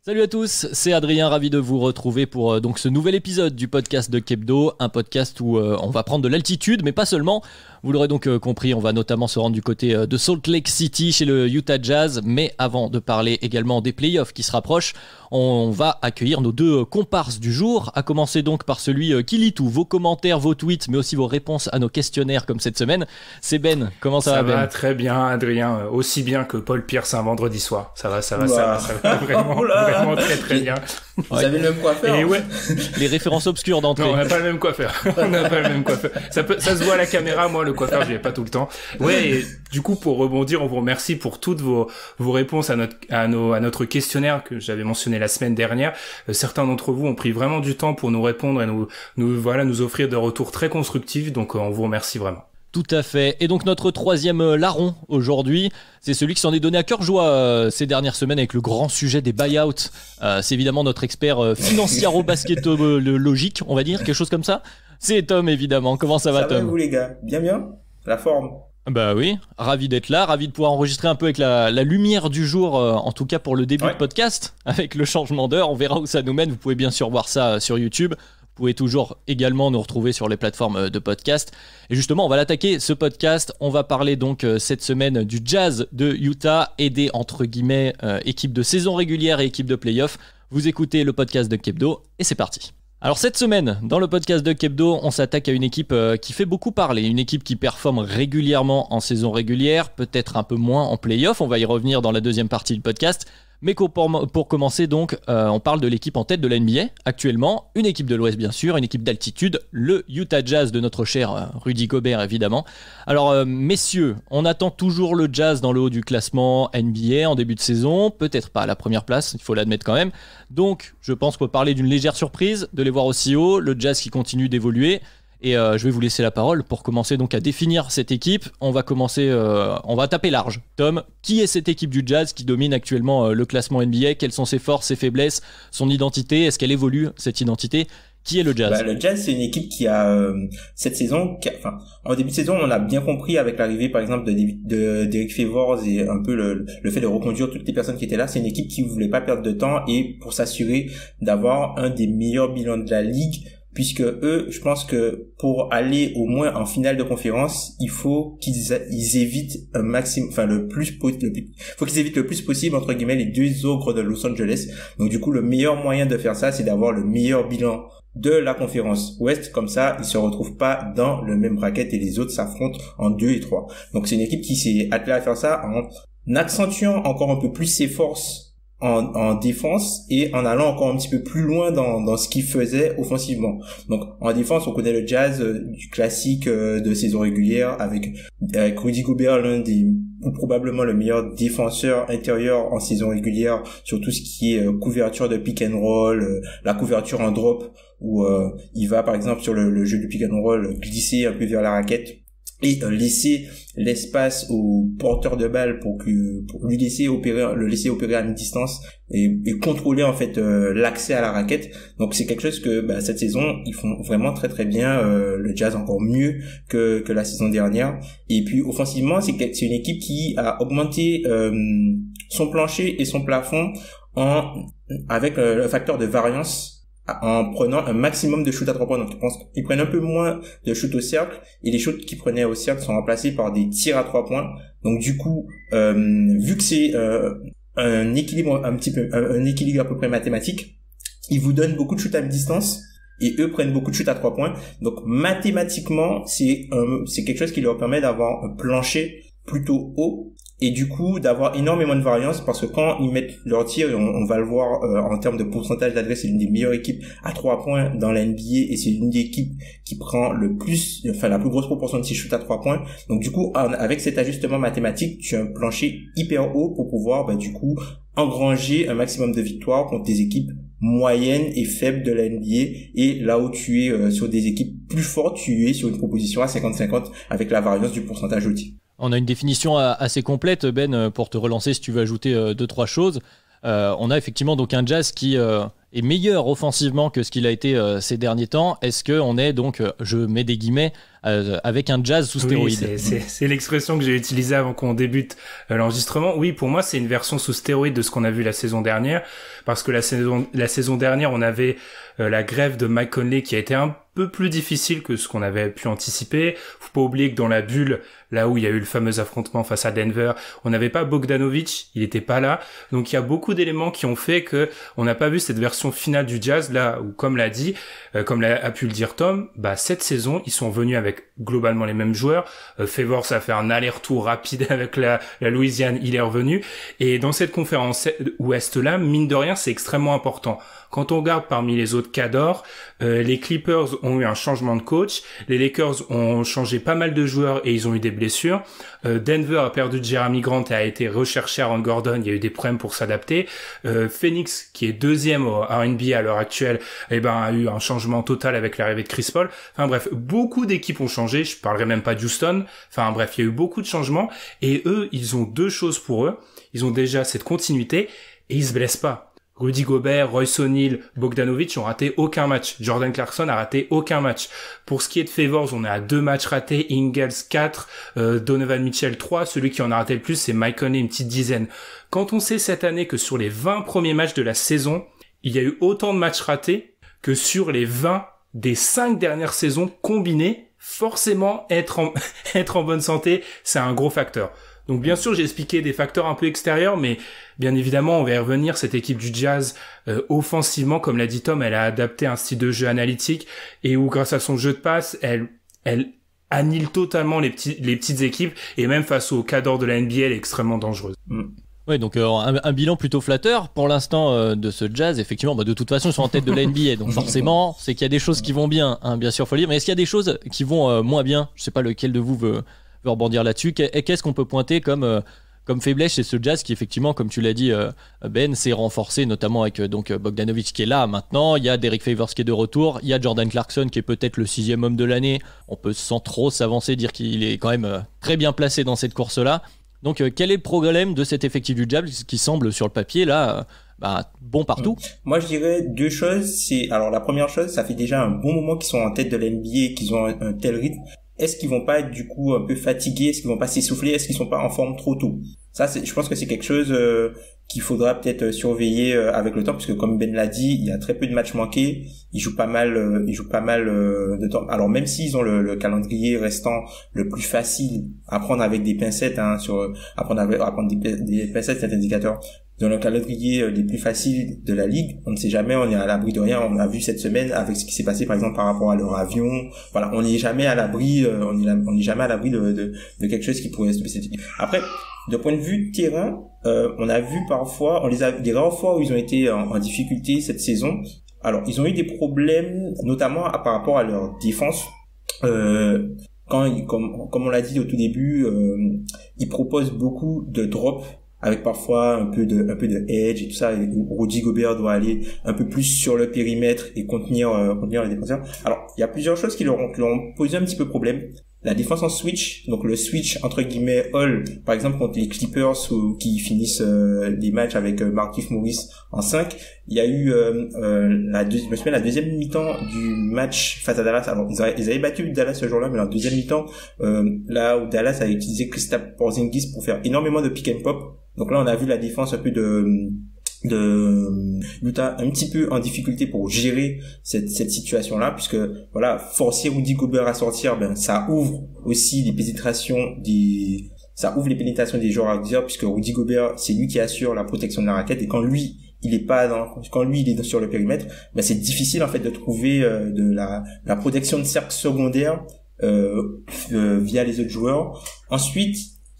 Salut à tous, c'est Adrien, ravi de vous retrouver pour donc ce nouvel épisode du podcast de Kebdo, un podcast où on va prendre de l'altitude, mais pas seulement. Vous l'aurez donc compris, on va notamment se rendre du côté de Salt Lake City chez le Utah Jazz, mais avant de parler également des playoffs qui se rapprochent, on va accueillir nos deux comparses du jour, à commencer donc par celui qui lit tout, vos commentaires, vos tweets, mais aussi vos réponses à nos questionnaires comme cette semaine. C'est Ben, comment ça va Ben ? Ça va très bien Adrien, aussi bien que Paul Pierce un vendredi soir. Ça va vraiment très très bien. Vous avez le même coiffeur. Et ouais. Les références obscures d'entrée. Non, on n'a pas le même coiffeur. Ça se voit à la caméra, moi le coiffeur, j'y ai pas tout le temps. Ouais, et du coup pour rebondir, on vous remercie pour toutes vos réponses à notre questionnaire que j'avais mentionné la semaine dernière. Certains d'entre vous ont pris vraiment du temps pour nous répondre et nous offrir des retours très constructifs, donc on vous remercie vraiment. Tout à fait. Et donc notre troisième larron aujourd'hui, c'est celui qui s'en est donné à cœur joie ces dernières semaines avec le grand sujet des buyouts. C'est évidemment notre expert financiero-basketologique, on va dire, quelque chose comme ça. C'est Tom évidemment. Comment ça va Tom ? Ça va vous les gars ? Bien ? La forme ? Bah oui, ravi d'être là, ravi de pouvoir enregistrer un peu avec la lumière du jour, en tout cas pour le début de podcast, avec le changement d'heure. On verra où ça nous mène. Vous pouvez bien sûr voir ça sur YouTube. Vous pouvez toujours également nous retrouver sur les plateformes de podcast. Et justement, on va l'attaquer, ce podcast. On va parler donc cette semaine du Jazz de Utah, aidé entre guillemets équipe de saison régulière et équipe de playoff. Vous écoutez le podcast de Kebdo et c'est parti. Alors cette semaine, dans le podcast de Kebdo, on s'attaque à une équipe qui fait beaucoup parler. Une équipe qui performe régulièrement en saison régulière, peut-être un peu moins en playoff. On va y revenir dans la deuxième partie du podcast. Mais pour commencer donc, on parle de l'équipe en tête de la NBA actuellement, une équipe de l'Ouest bien sûr, une équipe d'altitude, le Utah Jazz de notre cher Rudy Gobert évidemment. Alors messieurs, on attend toujours le Jazz dans le haut du classement NBA en début de saison, peut-être pas à la première place, il faut l'admettre quand même. Donc je pense qu'on peut parler d'une légère surprise de les voir aussi haut, le Jazz qui continue d'évoluer. Et je vais vous laisser la parole pour commencer donc à définir cette équipe. On va taper large. Tom, qui est cette équipe du Jazz qui domine actuellement le classement NBA ? Quelles sont ses forces, ses faiblesses, son identité ? Est-ce qu'elle évolue, cette identité ? Qui est le Jazz ? Le Jazz, c'est une équipe qui a cette saison, en début de saison, on a bien compris avec l'arrivée par exemple d'Eric Favors et un peu le fait de reconduire toutes les personnes qui étaient là. C'est une équipe qui voulait pas perdre de temps et pour s'assurer d'avoir un des meilleurs bilans de la ligue. Puisque eux, je pense que pour aller au moins en finale de conférence, il faut qu'ils évitent un maximum, faut qu'ils évitent le plus possible entre guillemets les deux ogres de Los Angeles. Donc du coup, le meilleur moyen de faire ça, c'est d'avoir le meilleur bilan de la conférence Ouest. Comme ça, ils se retrouvent pas dans le même bracket et les autres s'affrontent en 2 et 3. Donc c'est une équipe qui s'est attelée à faire ça en accentuant encore un peu plus ses forces en défense et en allant encore un petit peu plus loin dans ce qu'il faisait offensivement. Donc en défense, on connaît le Jazz du classique de saison régulière avec Rudy Gobert, ou probablement le meilleur défenseur intérieur en saison régulière sur tout ce qui est couverture de pick and roll, la couverture en drop où il va par exemple sur le jeu du pick and roll glisser un peu vers la raquette et laisser l'espace au porteur de balle pour lui laisser opérer à mi-distance et contrôler en fait l'accès à la raquette. Donc c'est quelque chose que cette saison ils font vraiment très très bien, le Jazz encore mieux que la saison dernière. Et puis offensivement, c'est une équipe qui a augmenté son plancher et son plafond avec le facteur de variance en prenant un maximum de shoots à 3 points. Donc ils prennent un peu moins de shoots au cercle et les shoots qu'ils prenaient au cercle sont remplacés par des tirs à 3 points. Donc du coup, vu que c'est un équilibre à peu près mathématique, ils vous donnent beaucoup de shoots à distance et eux prennent beaucoup de shoots à 3 points. Donc mathématiquement, c'est quelque chose qui leur permet d'avoir un plancher plutôt haut et du coup d'avoir énormément de variance, parce que quand ils mettent leur tir, et on va le voir en termes de pourcentage d'adresse, c'est l'une des meilleures équipes à 3 points dans la NBA et c'est l'une des équipes qui prend la plus grosse proportion de ses shoots à 3 points. Donc du coup, avec cet ajustement mathématique, tu as un plancher hyper haut pour pouvoir du coup engranger un maximum de victoires contre des équipes moyennes et faibles de la NBA. Et là où tu es sur des équipes plus fortes, tu es sur une proposition à 50-50 avec la variance du pourcentage au tir. On a une définition assez complète, Ben, pour te relancer si tu veux ajouter 2-3 choses. On a effectivement donc un Jazz qui est meilleur offensivement que ce qu'il a été ces derniers temps, est-ce qu'on est donc, je mets des guillemets, avec un Jazz sous stéroïdes? Oui, c'est l'expression que j'ai utilisée avant qu'on débute l'enregistrement. Oui, pour moi, c'est une version sous stéroïdes de ce qu'on a vu la saison dernière, parce que la saison dernière, on avait la grève de Mike Conley qui a été un peu plus difficile que ce qu'on avait pu anticiper. Faut pas oublier que dans la bulle, là où il y a eu le fameux affrontement face à Denver, on n'avait pas Bogdanovic, il était pas là. Donc il y a beaucoup d'éléments qui ont fait que on n'a pas vu cette version finale du Jazz là où, comme l'a dit, a pu le dire Tom, cette saison, ils sont venus avec globalement les mêmes joueurs. Favors a fait un aller-retour rapide avec la Louisiane, il est revenu. Et dans cette conférence Ouest là, mine de rien, c'est extrêmement important. Quand on regarde parmi les autres cadors, les Clippers ont eu un changement de coach, les Lakers ont changé pas mal de joueurs et ils ont eu des blessures. Denver a perdu Jeremy Grant et a été recherché Aaron Gordon, il y a eu des problèmes pour s'adapter. Phoenix, qui est deuxième au NBA à l'heure actuelle, a eu un changement total avec l'arrivée de Chris Paul. Enfin bref, beaucoup d'équipes ont changé, je parlerai même pas d'Houston. Enfin bref, il y a eu beaucoup de changements et eux, ils ont deux choses pour eux. Ils ont déjà cette continuité et ils se blessent pas. Rudy Gobert, Royce O'Neal, Bogdanovic ont raté aucun match. Jordan Clarkson a raté aucun match. Pour ce qui est de Favors, on est à 2 matchs ratés. Ingles 4, Donovan Mitchell 3. Celui qui en a raté le plus, c'est Mike Conley, une petite dizaine. Quand on sait cette année que sur les 20 premiers matchs de la saison, il y a eu autant de matchs ratés que sur les 20 des 5 dernières saisons combinées, forcément être en bonne santé, c'est un gros facteur. Donc bien sûr, j'ai expliqué des facteurs un peu extérieurs, mais bien évidemment, on va y revenir. Cette équipe du Jazz, offensivement, comme l'a dit Tom, elle a adapté un style de jeu analytique et où, grâce à son jeu de passe, elle annule totalement les petites équipes et même face aux cadors de la NBA, elle est extrêmement dangereuse. Ouais, donc un bilan plutôt flatteur pour l'instant de ce Jazz. Effectivement, de toute façon, ils sont en tête de la NBA, donc forcément, c'est qu'il y a des choses qui vont bien, hein, bien sûr, faut le dire. Mais est-ce qu'il y a des choses qui vont moins bien? Je sais pas lequel de vous veut rebondir là-dessus. Qu'est-ce qu'on peut pointer comme faiblesse chez ce Jazz qui, effectivement, comme tu l'as dit, Ben, s'est renforcé, notamment avec Bogdanovic qui est là maintenant. Il y a Derek Favors qui est de retour. Il y a Jordan Clarkson qui est peut-être le 6e homme de l'année. On peut sans trop s'avancer dire qu'il est quand même très bien placé dans cette course-là. Donc, quel est le problème de cet effectif du Jazz qui semble, sur le papier, là, bon partout? Moi, je dirais deux choses. Alors, la première chose, ça fait déjà un bon moment qu'ils sont en tête de la NBA et qu'ils ont un tel rythme. Est-ce qu'ils vont pas être du coup un peu fatigués? Est-ce qu'ils vont pas s'essouffler? Est-ce qu'ils sont pas en forme trop tôt? Ça, je pense que c'est quelque chose qu'il faudra peut-être surveiller avec le temps, puisque comme Ben l'a dit, il y a très peu de matchs manqués. Ils jouent pas mal de temps. Alors même s'ils ont le calendrier restant le plus facile à prendre avec des pincettes, à prendre des pincettes, cet indicateur. Dans le calendrier les plus faciles de la ligue, on ne sait jamais, on est à l'abri de rien. On a vu cette semaine avec ce qui s'est passé par exemple par rapport à leur avion. Voilà, on n'est jamais à l'abri, on n'est jamais à l'abri de quelque chose qui pourrait se passer. Après, de point de vue terrain, on a vu parfois, des rares fois où ils ont été en difficulté cette saison. Alors, ils ont eu des problèmes, notamment par rapport à leur défense. Comme on l'a dit au tout début, ils proposent beaucoup de drops, avec parfois un peu de edge et tout ça, et Rudy Gobert doit aller un peu plus sur le périmètre et contenir les défenseurs. Alors, il y a plusieurs choses qui leur ont posé un petit peu problème. La défense en switch, donc le switch entre guillemets all, par exemple contre les Clippers qui finissent les matchs avec Markieff Morris en 5, il y a eu la deuxième mi-temps du match face à Dallas. Alors ils avaient battu Dallas ce jour-là, mais la deuxième mi-temps, là où Dallas a utilisé Kristaps Porzingis pour faire énormément de pick and pop. Donc là on a vu la défense un peu de Utah un petit peu en difficulté pour gérer cette situation-là, puisque voilà, forcer Rudy Gobert à sortir, ça ouvre aussi les pénétrations des joueurs adversaires, puisque Rudy Gobert, c'est lui qui assure la protection de la raquette, et quand lui il est sur le périmètre, c'est difficile en fait de trouver de la protection de cercle secondaire via les autres joueurs. Ensuite,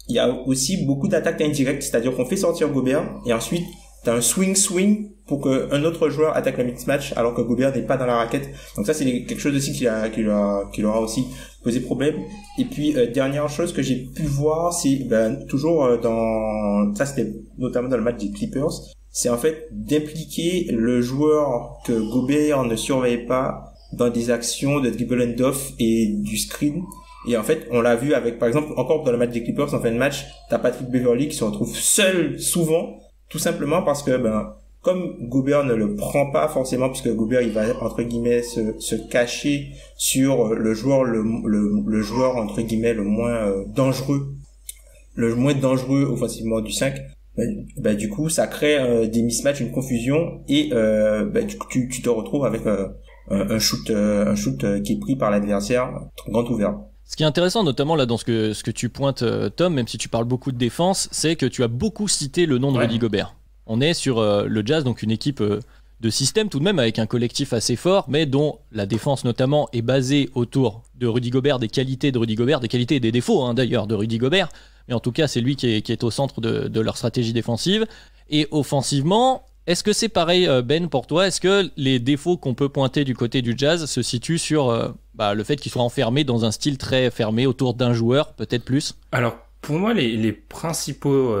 il y a aussi beaucoup d'attaques indirectes, c'est-à-dire qu'on fait sortir Gobert et ensuite t'as un swing pour qu'un autre joueur attaque le mismatch alors que Gobert n'est pas dans la raquette. Donc ça, c'est quelque chose aussi qui leur a aussi posé problème. Et puis, dernière chose que j'ai pu voir, c'est toujours ça c'était notamment dans le match des Clippers, c'est en fait d'impliquer le joueur que Gobert ne surveille pas dans des actions de dribble and off et du screen. Et en fait, on l'a vu avec, par exemple, encore dans le match des Clippers, en fin de match, t'as Patrick Beverley qui se retrouve seul souvent, tout simplement parce que comme Gobert ne le prend pas forcément, puisque Gobert il va entre guillemets se cacher sur le joueur le joueur entre guillemets le moins dangereux offensivement du 5, du coup ça crée des mismatchs, une confusion, et du coup tu te retrouves avec un shoot qui est pris par l'adversaire grand ouvert. Ce qui est intéressant, notamment là dans ce que tu pointes, Tom, même si tu parles beaucoup de défense, c'est que tu as beaucoup cité le nom de Rudy Gobert. On est sur le Jazz, donc une équipe de système tout de même, avec un collectif assez fort, mais dont la défense notamment est basée autour de Rudy Gobert, des qualités de Rudy Gobert, des qualités et des défauts d'ailleurs de Rudy Gobert, mais en tout cas c'est lui qui est au centre de leur stratégie défensive. Et offensivement, est-ce que c'est pareil, Ben, pour toi? Est-ce que les défauts qu'on peut pointer du côté du Jazz se situent sur le fait qu'ils soient enfermés dans un style très fermé autour d'un joueur, peut-être plus? Alors, pour moi, les principaux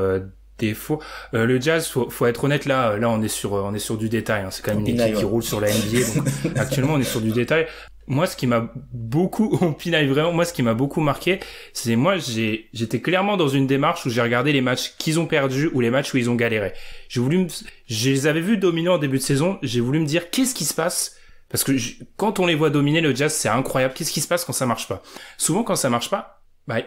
défauts, le Jazz, faut être honnête, là on est sur du détail, hein. C'est quand même une équipe qui roule sur la NBA, donc actuellement on est sur du détail. Moi, ce qui m'a beaucoup marqué, c'est j'étais clairement dans une démarche où j'ai regardé les matchs qu'ils ont perdus ou les matchs où ils ont galéré. Je les avais vus dominants en début de saison, j'ai voulu me dire qu'est-ce qui se passe? Parce que quand on les voit dominer le Jazz, c'est incroyable. Qu'est-ce qui se passe quand ça marche pas? Souvent, quand ça marche pas,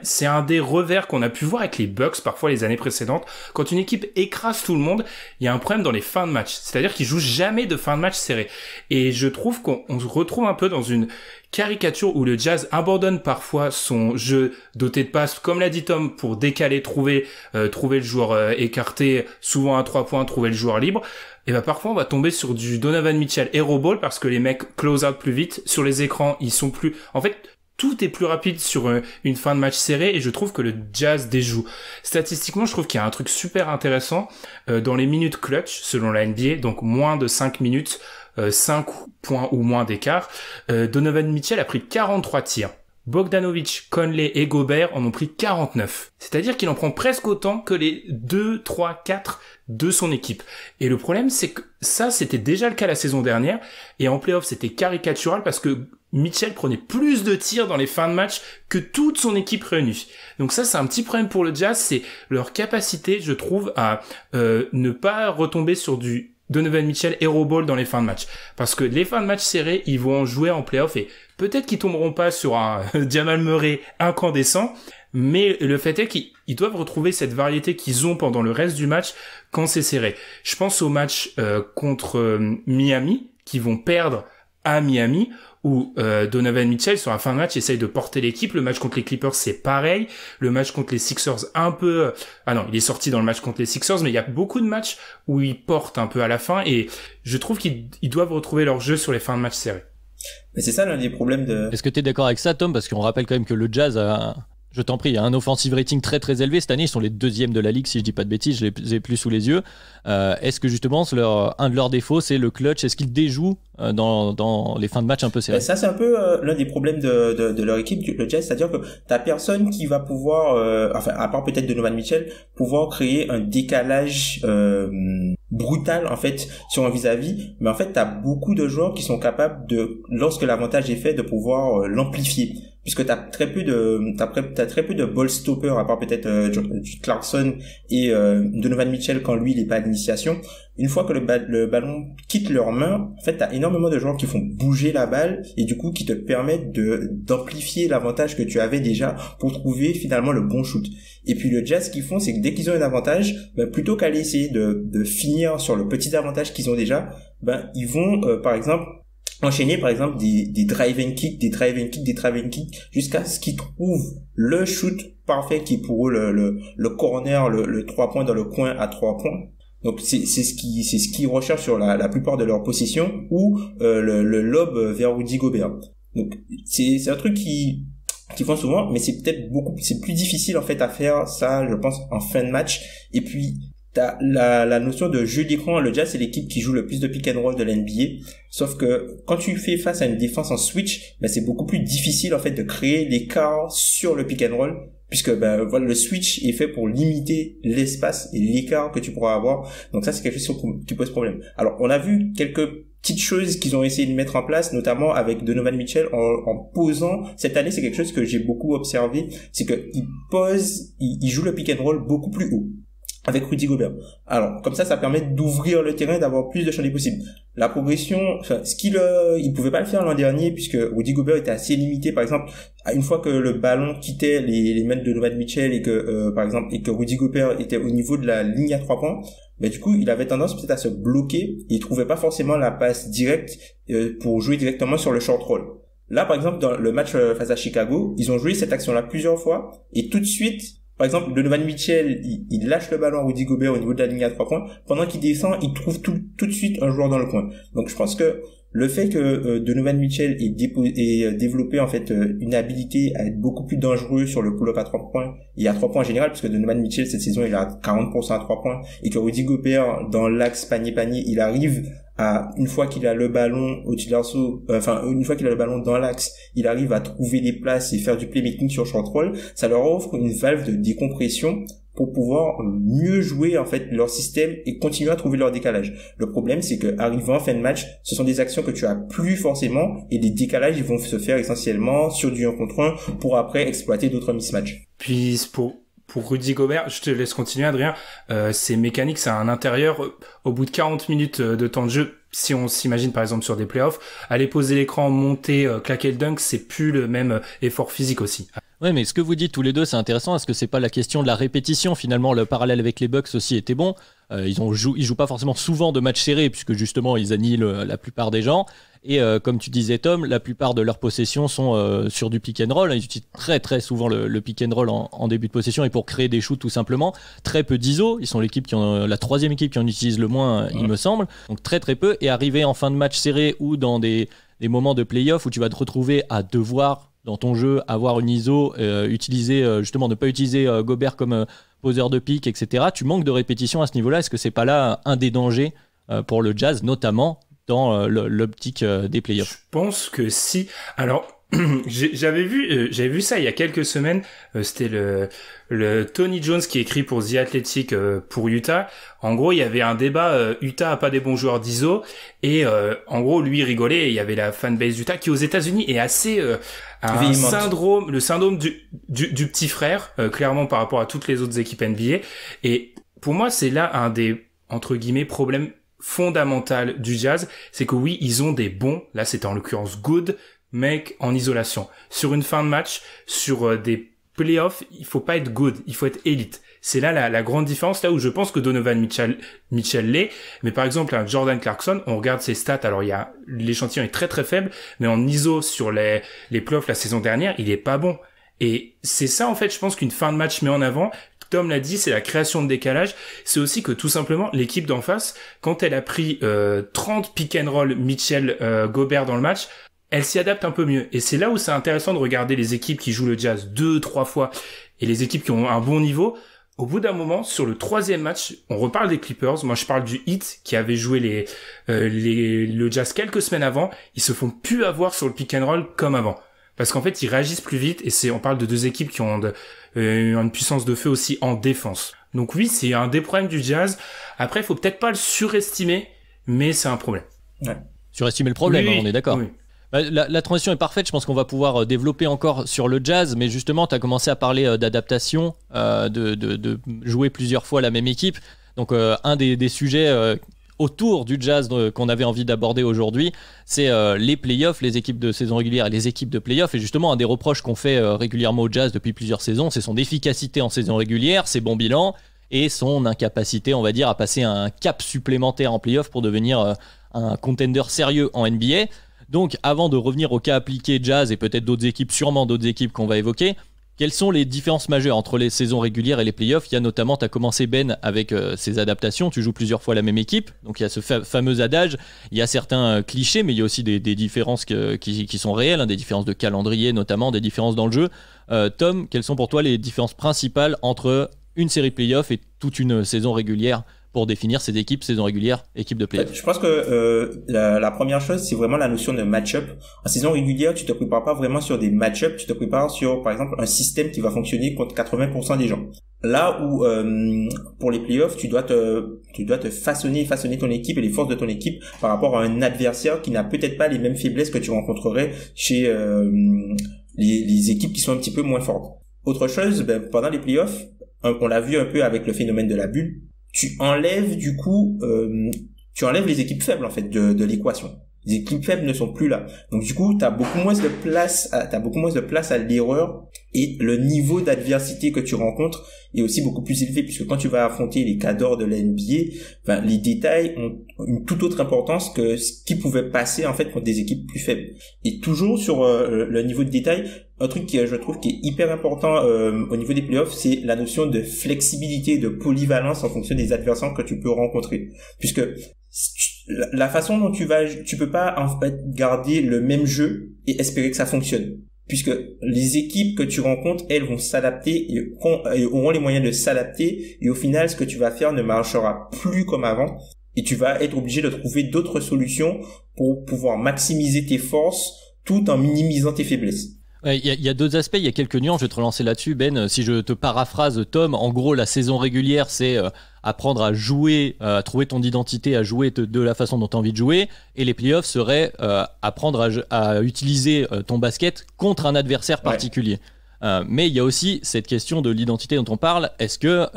c'est un des revers qu'on a pu voir avec les Bucks parfois les années précédentes. Quand une équipe écrase tout le monde, il y a un problème dans les fins de match. C'est-à-dire qu'ils jouent jamais de fin de match serré. Et je trouve qu'on se retrouve un peu dans une caricature où le Jazz abandonne parfois son jeu doté de passes, comme l'a dit Tom, pour décaler, trouver le joueur écarté, souvent à 3 points, trouver le joueur libre. Et parfois on va tomber sur du Donovan Mitchell hero ball parce que les mecs close out plus vite. Sur les écrans, ils sont plus... En fait, tout est plus rapide sur une fin de match serrée, et je trouve que le Jazz déjoue. Statistiquement, je trouve qu'il y a un truc super intéressant dans les minutes clutch, selon la NBA, donc moins de 5 minutes, 5 points ou moins d'écart. Donovan Mitchell a pris 43 tirs. Bogdanovic, Conley et Gobert en ont pris 49. C'est-à-dire qu'il en prend presque autant que les 2, 3, 4 de son équipe. Et le problème, c'est que ça, c'était déjà le cas la saison dernière, et en playoff, c'était caricatural parce que Mitchell prenait plus de tirs dans les fins de match que toute son équipe réunie. Donc ça, c'est un petit problème pour le Jazz, c'est leur capacité, je trouve, à ne pas retomber sur du Donovan Mitchell hero ball dans les fins de match. Parce que les fins de match serrées, ils vont en jouer en playoff, et peut-être qu'ils tomberont pas sur un Jamal Murray incandescent, mais le fait est qu'ils doivent retrouver cette variété qu'ils ont pendant le reste du match quand c'est serré. Je pense au match contre Miami, qui vont perdre à Miami, où Donovan Mitchell sur la fin de match essaye de porter l'équipe. Le match contre les Clippers, c'est pareil. Le match contre les Sixers, un peu... Ah non, il est sorti dans le match contre les Sixers, mais il y a beaucoup de matchs où il porte un peu à la fin, et je trouve qu'ils doivent retrouver leur jeu sur les fins de match serrés. Mais c'est ça l'un des problèmes de... Est-ce que tu es d'accord avec ça, Tom? Parce qu'on rappelle quand même que le Jazz a... Je t'en prie, il y a un offensive rating très très élevé. Cette année, ils sont les 2e de la ligue, si je dis pas de bêtises, je les ai plus sous les yeux. Est-ce que justement, un de leurs défauts, c'est le clutch? Est-ce qu'ils déjouent dans les fins de match un peu serrées? Ça, c'est un peu l'un des problèmes de leur équipe, le Jazz, c'est-à-dire que t'as personne qui va pouvoir, à part peut-être Donovan Mitchell, pouvoir créer un décalage brutal en fait sur un vis-à-vis, mais en fait t'as beaucoup de joueurs qui sont capables de, lorsque l'avantage est fait, de pouvoir l'amplifier, puisque t'as très peu de ball stoppers, à part peut-être Clarkson et Donovan Mitchell quand lui il est pas à l'initiation. Une fois que le ballon quitte leurs mains, en fait t'as énormément de joueurs qui font bouger la balle, et du coup qui te permettent d'amplifier l'avantage que tu avais déjà pour trouver finalement le bon shoot. Et puis le Jazz, ce qu'ils font, c'est que dès qu'ils ont un avantage, plutôt qu'aller essayer de finir sur le petit avantage qu'ils ont déjà, ils vont par exemple enchaîner par exemple des drive and kick, jusqu'à ce qu'ils trouvent le shoot parfait qui est pour eux le corner, le 3 points dans le coin à 3 points. Donc c'est ce qu'ils recherchent sur la plupart de leurs possessions, ou le lob vers Rudy Gobert. Donc c'est un truc qui font souvent, mais c'est plus difficile en fait à faire ça, je pense, en fin de match. Et puis t'as la notion de jeu d'écran. Le Jazz, c'est l'équipe qui joue le plus de pick and roll de l'NBA. Sauf que quand tu fais face à une défense en switch, c'est beaucoup plus difficile en fait de créer l'écart sur le pick and roll, puisque voilà, le switch est fait pour limiter l'espace et l'écart que tu pourras avoir. Donc ça, c'est quelque chose qui pose problème. Alors on a vu quelques petites choses qu'ils ont essayé de mettre en place, notamment avec Donovan Mitchell en posant. Cette année, c'est quelque chose que j'ai beaucoup observé, c'est que il joue le pick and roll beaucoup plus haut. avec Rudy Gobert. Alors, comme ça permet d'ouvrir le terrain, d'avoir plus de champs possibles. La progression, enfin, il pouvait pas le faire l'an dernier puisque Rudy Gobert était assez limité. Par exemple, une fois que le ballon quittait les mains de Donovan Mitchell et que, par exemple, et que Rudy Gobert était au niveau de la ligne à 3 points, mais du coup, il avait tendance peut-être à se bloquer. Il trouvait pas forcément la passe directe pour jouer directement sur le short roll. Là, par exemple, dans le match face à Chicago, ils ont joué cette action-là plusieurs fois et tout de suite, par exemple, Donovan Mitchell, il lâche le ballon à Rudy Gobert au niveau de la ligne à 3 points. Pendant qu'il descend, il trouve tout de suite un joueur dans le coin. Donc, je pense que le fait que Donovan Mitchell ait développé en fait une habilité à être beaucoup plus dangereux sur le pull-up à 3 points et à 3 points en général, puisque Donovan Mitchell cette saison il a 40% à 3 points et que Rudy Gobert dans l'axe panier il arrive à, une fois qu'il a le ballon au-dessus de l'arceau, une fois qu'il a le ballon dans l'axe, il arrive à trouver des places et faire du playmaking sur short roll, ça leur offre une valve de décompression pour pouvoir mieux jouer en fait leur système et continuer à trouver leur décalage. Le problème c'est que arrivant en fin de match, ce sont des actions que tu as plus forcément et les décalages ils vont se faire essentiellement sur du 1 contre 1 pour après exploiter d'autres mismatchs. Puis pour Rudy Gobert, je te laisse continuer Adrien, c'est mécanique, c'est un intérieur, au bout de 40 minutes de temps de jeu, si on s'imagine par exemple sur des playoffs, aller poser l'écran, monter, claquer le dunk, c'est plus le même effort physique aussi. Ouais, mais ce que vous dites tous les deux, c'est intéressant. Est-ce que c'est pas la question de la répétition? Finalement, le parallèle avec les Bucks aussi était bon. Ils jouent pas forcément souvent de matchs serrés puisque justement ils annihilent la plupart des gens. Et comme tu disais Tom, la plupart de leurs possessions sont sur du pick and roll. Ils utilisent très très souvent le pick and roll en début de possession et pour créer des shoots tout simplement. Très peu d'ISO. Ils sont l'équipe la troisième équipe qui en utilise le moins, il me semble. Donc très très peu. Et arriver en fin de match serré ou dans des moments de play-off où tu vas te retrouver à devoir dans ton jeu avoir une ISO, justement ne pas utiliser Gobert comme poseur de pick, etc. Tu manques de répétition à ce niveau-là. Est-ce que c'est pas là un des dangers pour le Jazz, notamment dans l'optique des playoffs? Je pense que si. Alors, j'avais vu ça il y a quelques semaines. C'était le Tony Jones qui écrit pour The Athletic pour Utah. En gros, il y avait un débat. Utah a pas des bons joueurs d'ISO et en gros, lui rigolait. Et il y avait la fanbase d'Utah qui aux États-Unis est assez le syndrome du petit frère, clairement par rapport à toutes les autres équipes NBA. Et pour moi, c'est là un des entre guillemets problèmes fondamentaux du Jazz, c'est que oui, ils ont des bons. Là, c'était en l'occurrence good mec en isolation. Sur une fin de match, sur des playoffs, il faut pas être good, il faut être élite. C'est là la grande différence, là où je pense que Donovan Mitchell l'est. Mais par exemple, un Jordan Clarkson, on regarde ses stats, alors l'échantillon est très très faible, mais en ISO sur les playoffs la saison dernière, il est pas bon. Et c'est ça en fait, je pense qu'une fin de match met en avant. Tom l'a dit, c'est la création de décalage. C'est aussi que tout simplement, l'équipe d'en face, quand elle a pris 30 pick and roll Mitchell Gobert dans le match, elle s'y adapte un peu mieux. Et c'est là où c'est intéressant de regarder les équipes qui jouent le Jazz 2-3 fois et les équipes qui ont un bon niveau. Au bout d'un moment, sur le troisième match, on reparle des Clippers. Moi, je parle du Heat qui avait joué le Jazz quelques semaines avant. Ils se font plus avoir sur le pick and roll comme avant. Parce qu'en fait, ils réagissent plus vite et on parle de deux équipes qui ont une puissance de feu aussi en défense. Donc oui, c'est un des problèmes du Jazz. Après, il faut peut-être pas le surestimer, mais c'est un problème. Ouais. Surestimer le problème, oui, on est d'accord. Oui. La transition est parfaite, je pense qu'on va pouvoir développer encore sur le Jazz, mais justement tu as commencé à parler d'adaptation, de jouer plusieurs fois la même équipe, donc un des sujets autour du Jazz qu'on avait envie d'aborder aujourd'hui, c'est les playoffs, les équipes de saison régulière et les équipes de playoffs, et justement un des reproches qu'on fait régulièrement au Jazz depuis plusieurs saisons, c'est son efficacité en saison régulière, ses bons bilans et son incapacité, on va dire, à passer un cap supplémentaire en playoffs pour devenir un contender sérieux en NBA. Donc, avant de revenir au cas appliqué Jazz et peut-être d'autres équipes, sûrement d'autres équipes qu'on va évoquer, quelles sont les différences majeures entre les saisons régulières et les playoffs? Il y a notamment, tu as commencé Ben avec ces adaptations, tu joues plusieurs fois la même équipe, donc il y a ce fameux adage, il y a certains clichés, mais il y a aussi des différences qui sont réelles, hein, des différences de calendrier notamment, des différences dans le jeu. Tom, quelles sont pour toi les différences principales entre une série playoff et toute une saison régulière pour définir ces équipes, saison régulière, équipe de playoff? Je pense que la première chose, c'est vraiment la notion de match-up. En saison régulière, tu te prépares pas vraiment sur des match-up, tu te prépares sur, par exemple, un système qui va fonctionner contre 80% des gens. Là où pour les playoffs, tu dois te façonner ton équipe et les forces de ton équipe par rapport à un adversaire qui n'a peut-être pas les mêmes faiblesses que tu rencontrerais chez les équipes qui sont un petit peu moins fortes. Autre chose, pendant les playoffs, on l'a vu un peu avec le phénomène de la bulle, tu enlèves les équipes faibles en fait de l'équation. Les équipes faibles ne sont plus là. Donc du coup, t'as beaucoup moins de place à l'erreur, et le niveau d'adversité que tu rencontres est aussi beaucoup plus élevé, puisque quand tu vas affronter les cadors de la NBA, les détails ont une toute autre importance que ce qui pouvait passer en fait contre des équipes plus faibles. Et toujours sur le niveau de détail, un truc qui je trouve qui est hyper important au niveau des playoffs, c'est la notion de flexibilité, de polyvalence en fonction des adversaires que tu peux rencontrer, puisque la façon dont tu peux pas en fait garder le même jeu et espérer que ça fonctionne, puisque les équipes que tu rencontres, elles vont s'adapter et auront les moyens de s'adapter, et au final ce que tu vas faire ne marchera plus comme avant, et tu vas être obligé de trouver d'autres solutions pour pouvoir maximiser tes forces tout en minimisant tes faiblesses. Il y a deux aspects, il y a quelques nuances, je vais te relancer là-dessus Ben. Si je te paraphrase Tom, en gros la saison régulière c'est apprendre à jouer, à trouver ton identité, à jouer de la façon dont tu as envie de jouer, et les playoffs seraient apprendre à utiliser ton basket contre un adversaire particulier. Mais il y a aussi cette question de l'identité dont on parle. Est-ce que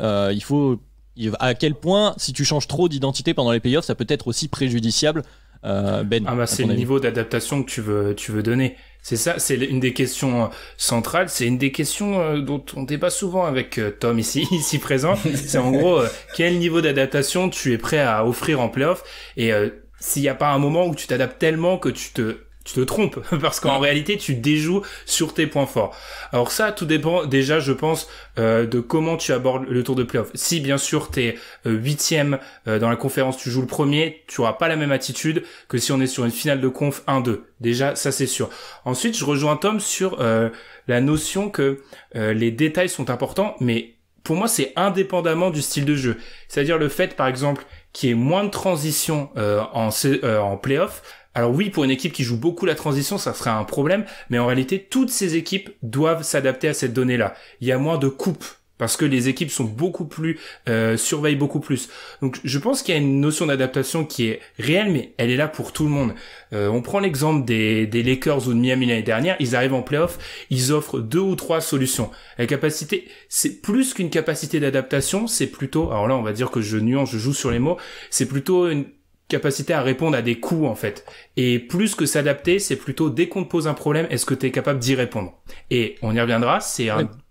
à quel point si tu changes trop d'identité pendant les playoffs, ça peut être aussi préjudiciable? Ben, c'est le niveau d'adaptation que tu veux donner. C'est ça, c'est une des questions centrales, c'est une des questions dont on débat souvent avec Tom ici présent. C'est en gros quel niveau d'adaptation tu es prêt à offrir en play-off, et s'il n'y a pas un moment où tu t'adaptes tellement que tu te trompes, parce qu'en réalité tu déjoues sur tes points forts. Alors ça, tout dépend déjà, je pense, de comment tu abordes le tour de playoff. Si bien sûr t'es 8e dans la conférence, tu joues le premier, tu auras pas la même attitude que si on est sur une finale de conf 1-2. Déjà, ça c'est sûr. Ensuite, je rejoins Tom sur la notion que les détails sont importants, mais pour moi c'est indépendamment du style de jeu. C'est-à-dire le fait, par exemple, qu'il y ait moins de transition en playoff. Alors oui, pour une équipe qui joue beaucoup la transition, ça serait un problème, mais en réalité, toutes ces équipes doivent s'adapter à cette donnée-là. Il y a moins de coupes, parce que les équipes sont beaucoup plus surveillent beaucoup plus. Donc je pense qu'il y a une notion d'adaptation qui est réelle, mais elle est là pour tout le monde. On prend l'exemple des Lakers ou de Miami l'année dernière, ils arrivent en playoff, ils offrent 2 ou 3 solutions. La capacité, c'est plus qu'une capacité d'adaptation, c'est plutôt, alors là on va dire que je joue sur les mots, c'est plutôt une capacité à répondre à des coups en fait. Et plus que s'adapter, c'est plutôt dès qu'on te pose un problème, est-ce que tu es capable d'y répondre? Et on y reviendra,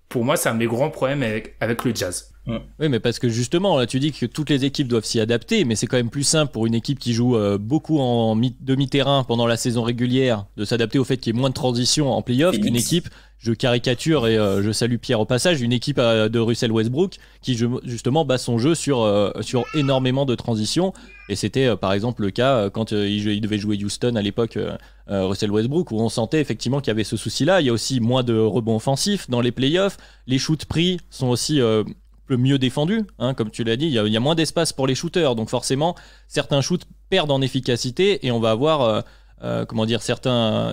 pour moi c'est un des grands problèmes avec le Jazz. Oui, mais parce que justement, là tu dis que toutes les équipes doivent s'y adapter, mais c'est quand même plus simple pour une équipe qui joue beaucoup en demi-terrain pendant la saison régulière de s'adapter au fait qu'il y ait moins de transition en play-off qu'une équipe, je caricature et je salue Pierre au passage, une équipe de Russell Westbrook qui justement base son jeu sur énormément de transitions. Et c'était par exemple le cas quand il devait jouer Houston à l'époque, Russell Westbrook, où on sentait effectivement qu'il y avait ce souci-là. Il y a aussi moins de rebonds offensifs dans les playoffs, les shoots pris sont aussi mieux défendu, hein, comme tu l'as dit, il y a moins d'espace pour les shooters, donc forcément certains shoots perdent en efficacité et on va avoir certains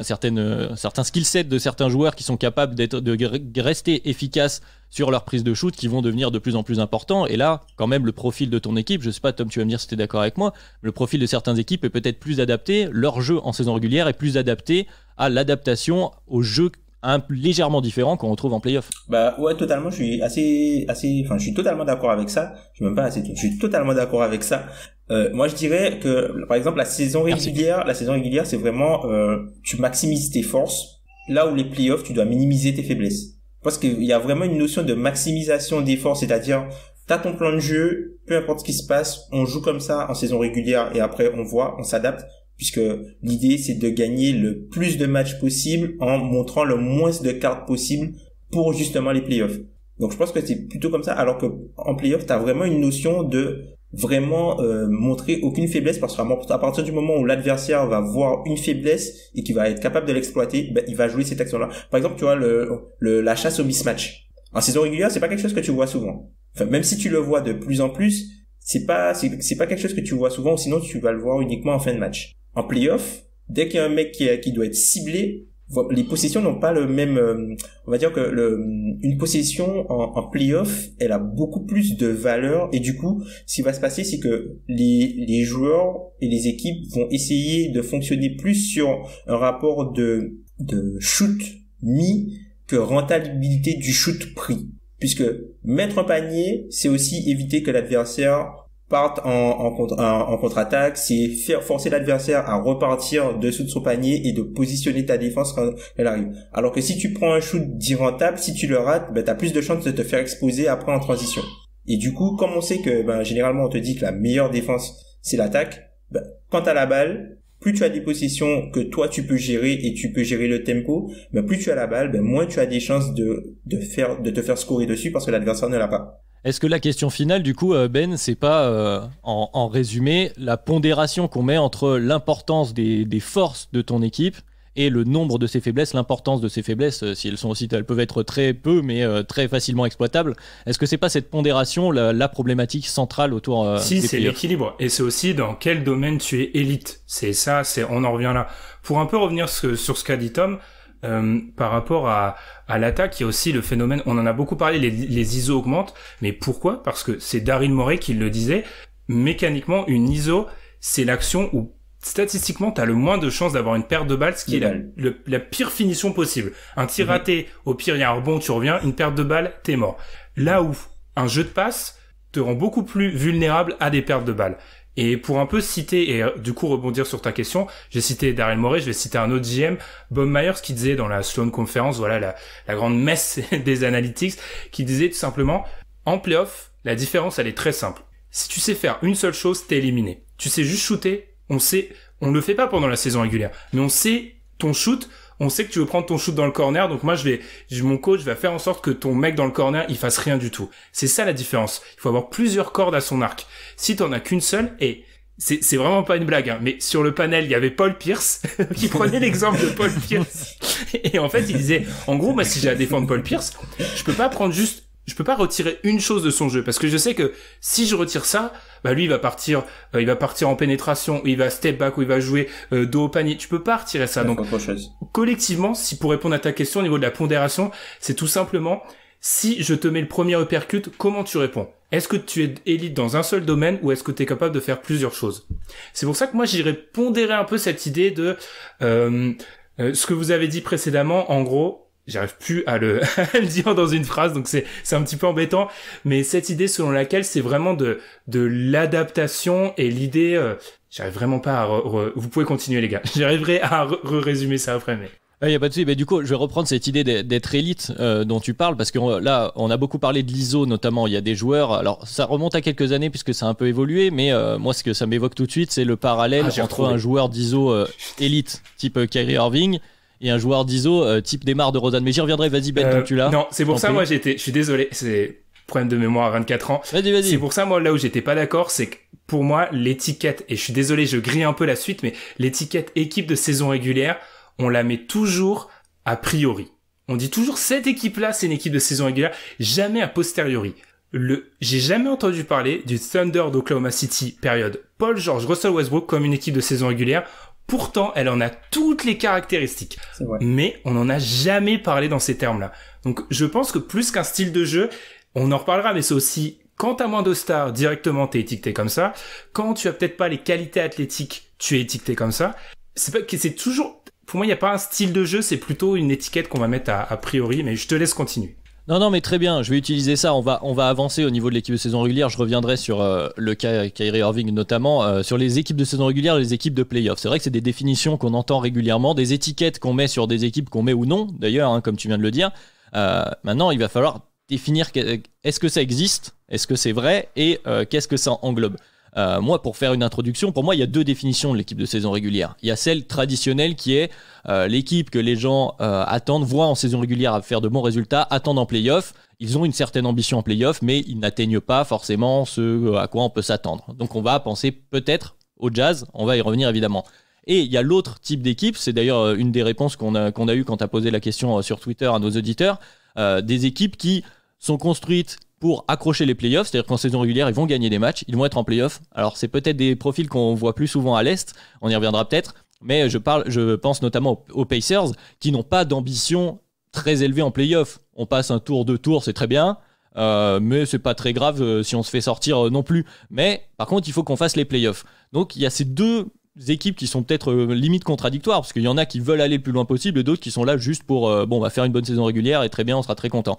skill sets de certains joueurs qui sont capables de rester efficaces sur leur prise de shoot qui vont devenir de plus en plus importants. Et là quand même le profil de ton équipe, je sais pas Tom, tu vas me dire si tu es d'accord avec moi, le profil de certaines équipes est peut-être plus adapté, leur jeu en saison régulière est plus adapté à l'adaptation au jeu légèrement différent qu'on retrouve en play-off. Ouais, totalement, je suis totalement d'accord avec ça. Je suis totalement d'accord avec ça. Moi je dirais que par exemple la saison régulière, c'est vraiment tu maximises tes forces, là où les play-offs tu dois minimiser tes faiblesses. Parce qu'il y a vraiment une notion de maximisation des forces, c'est-à-dire t'as ton plan de jeu, peu importe ce qui se passe, on joue comme ça en saison régulière et après on s'adapte. Puisque l'idée c'est de gagner le plus de matchs possible en montrant le moins de cartes possible pour justement les playoffs. Donc je pense que c'est plutôt comme ça, alors que en playoff t'as vraiment une notion de vraiment montrer aucune faiblesse, parce qu'à partir du moment où l'adversaire va voir une faiblesse et qu'il va être capable de l'exploiter, il va jouer cette action-là. Par exemple, tu vois la chasse au mismatch. En saison régulière, c'est pas quelque chose que tu vois souvent. Enfin, même si tu le vois de plus en plus, c'est pas quelque chose que tu vois souvent, sinon tu vas le voir uniquement en fin de match. En playoff, dès qu'il y a un mec qui doit être ciblé, les possessions n'ont pas le même, on va dire que une possession en playoff, elle a beaucoup plus de valeur, et du coup, ce qui va se passer, c'est que les joueurs et les équipes vont essayer de fonctionner plus sur un rapport de shoot mis que rentabilité du shoot pris. puisque mettre un panier, c'est aussi éviter que l'adversaire parte en contre-attaque, c'est faire forcer l'adversaire à repartir dessous de son panier et de positionner ta défense quand elle arrive. Alors que si tu prends un shoot dit rentable, si tu le rates, t'as plus de chances de te faire exploser après en transition. Et du coup, comme on sait que généralement on te dit que la meilleure défense c'est l'attaque, quand t'as la balle, plus tu as des possessions que toi tu peux gérer et tu peux gérer le tempo, plus tu as la balle, moins tu as des chances de te faire scorer dessus parce que l'adversaire ne l'a pas. Est-ce que la question finale, du coup, Ben, c'est pas, en résumé, la pondération qu'on met entre l'importance des forces de ton équipe et le nombre de ses faiblesses, l'importance de ses faiblesses, si elles peuvent être très peu, mais très facilement exploitables. Est-ce que c'est pas cette pondération la problématique centrale autour Si, des c'est players? l'équilibre. Et c'est aussi dans quel domaine tu es élite. On en revient là. Pour un peu revenir sur ce qu'a dit Tom, par rapport à l'attaque, il y a aussi le phénomène, on en a beaucoup parlé, les ISO augmentent, mais pourquoi? Parce que c'est Daryl Morey qui le disait, mécaniquement, une ISO, c'est l'action où statistiquement, t'as le moins de chances d'avoir une perte de balle, ce qui est la pire finition possible. Un tir raté, au pire, il y a un rebond, tu reviens, une perte de balle, t'es mort. Là où un jeu de passe te rend beaucoup plus vulnérable à des pertes de balles. Et pour un peu citer, et du coup rebondir sur ta question, j'ai cité Daryl Morey, je vais citer un autre GM, Bob Myers, qui disait dans la Sloan Conference, voilà la grande messe des analytics, qui disait tout simplement, en playoff, la différence elle est très simple. Si tu sais faire une seule chose, t'es éliminé. Tu sais juste shooter, on le fait pas pendant la saison régulière, mais on sait ton shoot, on sait que tu veux prendre ton shoot dans le corner, donc moi mon coach va faire en sorte que ton mec dans le corner, il fasse rien du tout. C'est ça la différence. Il faut avoir plusieurs cordes à son arc. Si t'en as qu'une seule, et c'est vraiment pas une blague, mais sur le panel, il y avait Paul Pierce, qui prenait l'exemple de Paul Pierce. Et en fait, il disait, en gros, moi, si j'ai à défendre Paul Pierce, je peux pas retirer une chose de son jeu, parce que je sais que si je retire ça, lui il va partir en pénétration, il va step back, ou il va jouer dos au panier. Tu peux pas retirer ça. Donc collectivement, si pour répondre à ta question au niveau de la pondération, c'est tout simplement, si je te mets le premier uppercut, comment tu réponds? Est-ce que tu es élite dans un seul domaine ou est-ce que tu es capable de faire plusieurs choses? C'est pour ça que moi j'irais pondérer un peu cette idée de ce que vous avez dit précédemment, en gros. J'arrive plus à le dire dans une phrase, donc c'est un petit peu embêtant, mais cette idée selon laquelle c'est vraiment de l'adaptation et l'idée, j'arrive vraiment pas à vous pouvez continuer les gars, j'arriverai à résumer ça après, mais... Il y a pas de souci. Du coup, je vais reprendre cette idée d'être élite dont tu parles, parce que là, on a beaucoup parlé de l'ISO notamment. Il y a des joueurs, alors ça remonte à quelques années puisque ça a un peu évolué, mais moi ce que ça m'évoque tout de suite, c'est le parallèle entre un joueur d'ISO élite type Kyrie Irving et un joueur d'ISO type Demar DeRozan. Mais j'y reviendrai, vas-y Ben, tant que tu l'as. Non, c'est pour ça, moi je suis désolé, c'est problème de mémoire à 24 ans. Vas-y. C'est pour ça, moi, là où j'étais pas d'accord, c'est que pour moi, l'étiquette, et je suis désolé, je grille un peu la suite, mais l'étiquette équipe de saison régulière, on la met toujours a priori. On dit toujours cette équipe-là, c'est une équipe de saison régulière, jamais a posteriori. J'ai jamais entendu parler du Thunder d'Oklahoma City, période Paul George, Russell Westbrook comme une équipe de saison régulière. Pourtant, elle en a toutes les caractéristiques. C'est vrai. Mais on n'en a jamais parlé dans ces termes-là. Donc, je pense que plus qu'un style de jeu, on en reparlera, mais c'est aussi, quand t'as moins de stars, directement, t'es étiqueté comme ça. Quand tu as peut-être pas les qualités athlétiques, tu es étiqueté comme ça. C'est toujours, pour moi, il n'y a pas un style de jeu, c'est plutôt une étiquette qu'on va mettre a priori, mais je te laisse continuer. Non, mais très bien, je vais utiliser ça, on va avancer au niveau de l'équipe de saison régulière, je reviendrai sur le cas Kyrie Irving notamment, sur les équipes de saison régulière et les équipes de play-off. C'est vrai que c'est des définitions qu'on entend régulièrement, des étiquettes qu'on met sur des équipes qu'on met ou non, d'ailleurs, comme tu viens de le dire. Maintenant, il va falloir définir est-ce que ça existe, est-ce que c'est vrai et qu'est-ce que ça englobe. Moi, pour faire une introduction, pour moi, il y a deux définitions de l'équipe de saison régulière. Il y a celle traditionnelle qui est l'équipe que les gens attendent, voient en saison régulière à faire de bons résultats, attendent en play-off. Ils ont une certaine ambition en play-off, mais ils n'atteignent pas forcément ce à quoi on peut s'attendre. Donc on va penser peut-être au Jazz, on va y revenir évidemment. Et il y a l'autre type d'équipe, c'est d'ailleurs une des réponses qu'on a eues quand tu as posé la question sur Twitter à nos auditeurs, des équipes qui sont construites pour accrocher les playoffs, c'est-à-dire qu'en saison régulière, ils vont gagner des matchs, ils vont être en playoffs. Alors, c'est peut-être des profils qu'on voit plus souvent à l'Est, on y reviendra peut-être, mais je pense notamment aux Pacers, qui n'ont pas d'ambition très élevée en playoffs. On passe un tour, 2 tours, c'est très bien, mais c'est pas très grave si on se fait sortir non plus. Mais, par contre, il faut qu'on fasse les playoffs. Donc, il y a ces deux équipes qui sont peut-être limite contradictoires, parce qu'il y en a qui veulent aller le plus loin possible, et d'autres qui sont là juste pour, on va faire une bonne saison régulière, et très bien, on sera très content.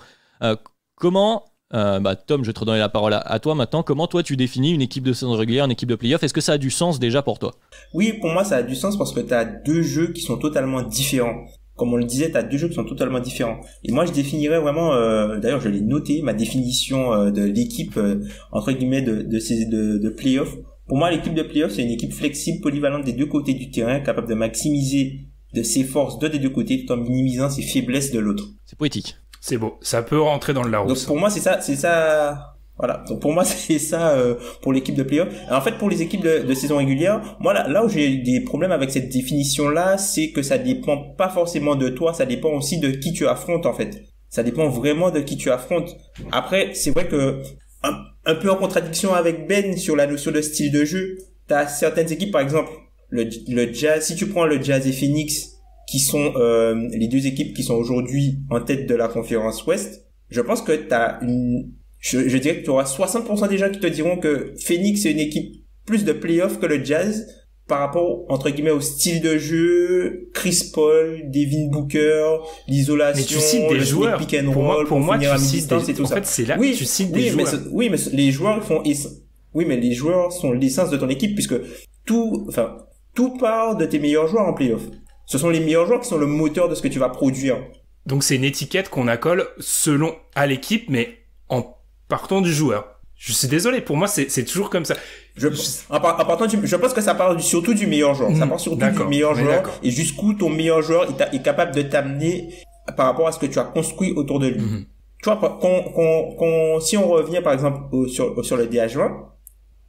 Comment, Tom, je vais te redonner la parole à toi maintenant. Comment toi tu définis une équipe de saison régulière, une équipe de play-off? Est-ce que ça a du sens déjà pour toi? Oui, pour moi ça a du sens parce que tu as deux jeux qui sont totalement différents. Comme on le disait, tu as deux jeux qui sont totalement différents. Et moi je définirais vraiment, d'ailleurs je l'ai noté, ma définition de l'équipe entre guillemets de play-off. Pour moi l'équipe de play-off c'est une équipe flexible, polyvalente des deux côtés du terrain, capable de maximiser de ses forces d'un des deux côtés tout en minimisant ses faiblesses de l'autre. C'est poétique. C'est beau, ça peut rentrer dans le Larousse. Donc pour moi c'est ça. Voilà. Donc pour moi c'est ça pour l'équipe de play-off. En fait pour les équipes de saison régulière, moi là où j'ai des problèmes avec cette définition là, c'est que ça dépend pas forcément de toi, ça dépend aussi de qui tu affrontes en fait. Ça dépend vraiment de qui tu affrontes. Après c'est vrai que un peu en contradiction avec Ben sur la notion de style de jeu, t'as certaines équipes par exemple le Jazz, si tu prends le Jazz et Phoenix qui sont les deux équipes qui sont aujourd'hui en tête de la conférence Ouest, je pense que je dirais que tu auras 60% des gens qui te diront que Phoenix est une équipe plus de play-off que le Jazz par rapport, entre guillemets, au style de jeu, Chris Paul, Devin Booker, l'isolation, mais tu cites des joueurs. Pick and roll, pour moi, tu cites des... En fait, c'est là que tu cites des joueurs. Mais les joueurs mais les joueurs sont l'essence de ton équipe puisque tout part de tes meilleurs joueurs en play-off. Ce sont les meilleurs joueurs qui sont le moteur de ce que tu vas produire. Donc c'est une étiquette qu'on accole selon à l'équipe, mais en partant du joueur. Je suis désolé, pour moi c'est toujours comme ça. Je pense que ça part surtout du meilleur joueur. Ça part surtout du meilleur joueur et jusqu'où ton meilleur joueur est capable de t'amener par rapport à ce que tu as construit autour de lui. Tu vois, si on revient par exemple sur le DH20,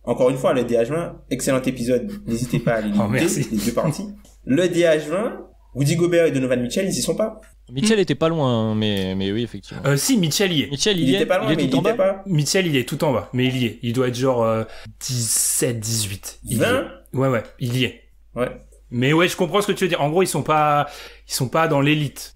encore une fois le DH20, excellent épisode, n'hésitez pas à l'écouter, les deux parties. Le DH20, Rudy Gobert et Donovan Mitchell, ils y sont pas. Mitchell était pas loin, mais oui, effectivement. Si, Mitchell y est. Il était pas loin, mais il était pas. Mitchell, il est tout en bas, mais il y est. Il doit être genre 17, 18. 20? Ouais, il y est. Ouais. Mais ouais, je comprends ce que tu veux dire. En gros, ils sont pas dans l'élite.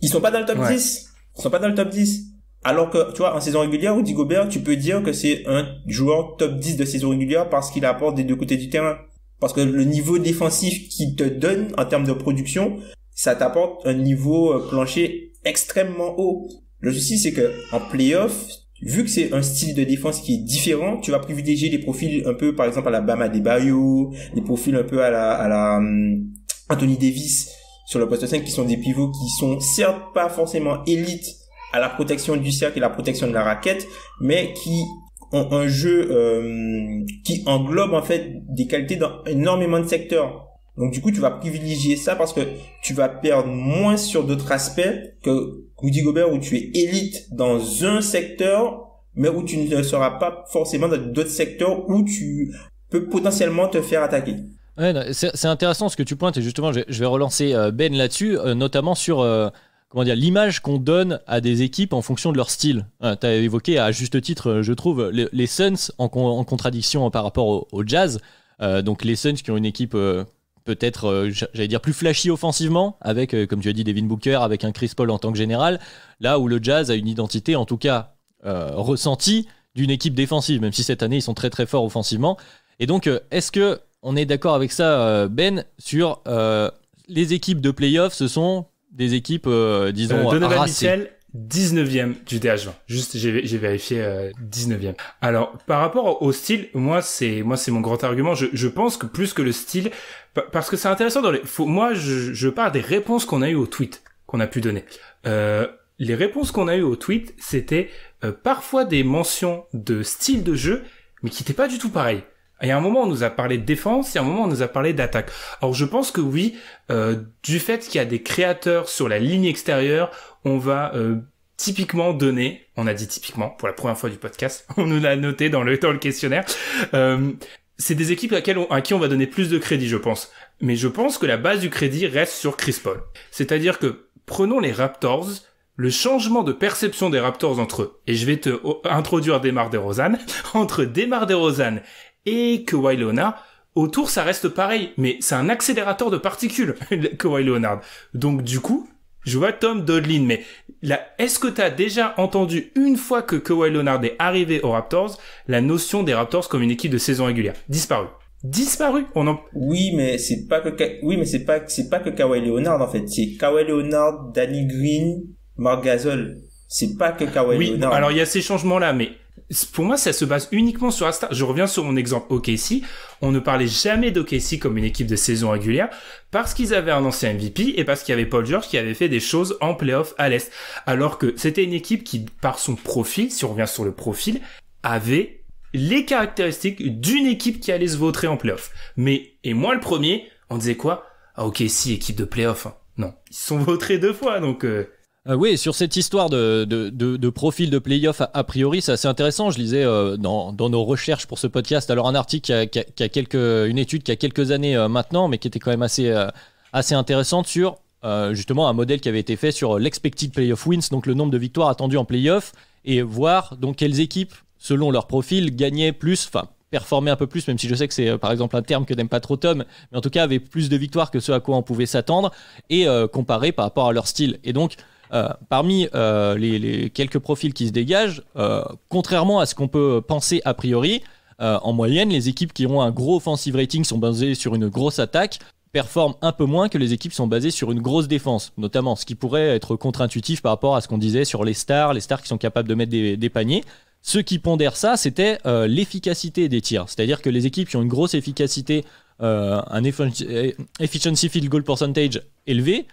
Ils sont pas dans le top 10. Ils sont pas dans le top 10. Alors que, tu vois, en saison régulière, Rudy Gobert, tu peux dire que c'est un joueur top 10 de saison régulière parce qu'il apporte des deux côtés du terrain. Parce que le niveau défensif qu'il te donne en termes de production, ça t'apporte un niveau plancher extrêmement haut. Le souci, c'est que en play-off, vu que c'est un style de défense qui est différent, tu vas privilégier des profils un peu, par exemple, à la Bam Adebayo, des profils un peu à la Anthony Davis sur le poste 5 qui sont des pivots qui sont certes pas forcément élites à la protection du cercle et la protection de la raquette, mais qui ont un jeu qui englobe en fait des qualités dans énormément de secteurs. Donc du coup, tu vas privilégier ça parce que tu vas perdre moins sur d'autres aspects que Rudy Gobert où tu es élite dans un secteur, mais où tu ne seras pas forcément dans d'autres secteurs où tu peux potentiellement te faire attaquer. Ouais, c'est intéressant ce que tu pointes et justement, je vais relancer Ben là-dessus, notamment sur l'image qu'on donne à des équipes en fonction de leur style. Tu as évoqué à juste titre, je trouve, les Suns en contradiction par rapport au Jazz. Donc les Suns qui ont une équipe peut-être, j'allais dire, plus flashy offensivement, avec, comme tu as dit, Devin Booker, avec un Chris Paul en tant que général, là où le Jazz a une identité, en tout cas ressentie, d'une équipe défensive, même si cette année ils sont très très forts offensivement. Et donc, est-ce que on est d'accord avec ça, Ben, sur les équipes de play-off, ce sont des équipes, disons, Donovan racées. Mitchell, 19e du DH20. Juste, j'ai vérifié 19e. Alors, par rapport au style, moi c'est mon grand argument. Je pense que plus que le style, parce que c'est intéressant moi, je parle des réponses qu'on a eues au tweet, qu'on a pu donner. Les réponses qu'on a eues au tweet, c'était parfois des mentions de style de jeu, mais qui n'étaient pas du tout pareilles. Il y a un moment, on nous a parlé de défense, et à un moment, on nous a parlé d'attaque. Alors, je pense que oui, du fait qu'il y a des créateurs sur la ligne extérieure, on va typiquement donner, on a dit typiquement pour la première fois du podcast, on nous l'a noté dans le questionnaire, c'est des équipes à qui on va donner plus de crédit, je pense. Mais je pense que la base du crédit reste sur Chris Paul. C'est-à-dire que, prenons les Raptors, le changement de perception des Raptors entre eux, et je vais te introduire DeMar DeRozan, entre DeMar DeRozan et Kawhi Leonard, autour ça reste pareil, mais c'est un accélérateur de particules, Kawhi Leonard. Donc du coup, je vois Tom Dodlin, mais là, est-ce que t'as déjà entendu une fois que Kawhi Leonard est arrivé aux Raptors, la notion des Raptors comme une équipe de saison régulière? Disparu. Oui, mais c'est pas que Kawhi Leonard en fait, c'est Kawhi Leonard, Danny Green, Marc Gasol. C'est pas que Kawhi Leonard. Oui, alors il y a ces changements-là, mais pour moi, ça se base uniquement sur la star. Je reviens sur mon exemple OKC. On ne parlait jamais d'OKC comme une équipe de saison régulière parce qu'ils avaient un ancien MVP et parce qu'il y avait Paul George qui avait fait des choses en playoff à l'Est. Alors que c'était une équipe qui, par son profil, si on revient sur le profil, avait les caractéristiques d'une équipe qui allait se vautrer en playoff. Mais, et moi le premier, on disait quoi? Ah OKC, équipe de playoff. Hein. Non, ils se sont vautrés 2 fois, donc... Oui, sur cette histoire de profil de playoff, a priori, c'est assez intéressant. Je lisais dans nos recherches pour ce podcast, alors un article qui a une étude qui a quelques années maintenant, mais qui était quand même assez intéressante sur justement un modèle qui avait été fait sur l'expected playoff wins, donc le nombre de victoires attendues en playoff, et voir donc quelles équipes, selon leur profil, gagnaient plus, enfin performer un peu plus, même si je sais que c'est par exemple un terme que n'aime pas trop Tom, mais en tout cas avait plus de victoires que ce à quoi on pouvait s'attendre, et comparer par rapport à leur style. Et donc parmi les quelques profils qui se dégagent, contrairement à ce qu'on peut penser a priori, en moyenne, les équipes qui ont un gros offensive rating sont basées sur une grosse attaque, performent un peu moins que les équipes qui sont basées sur une grosse défense, notamment, ce qui pourrait être contre-intuitif par rapport à ce qu'on disait sur les stars qui sont capables de mettre des paniers. Ce qui pondère ça, c'était l'efficacité des tirs, c'est-à-dire que les équipes qui ont une grosse efficacité, un efficiency field goal percentage élevé,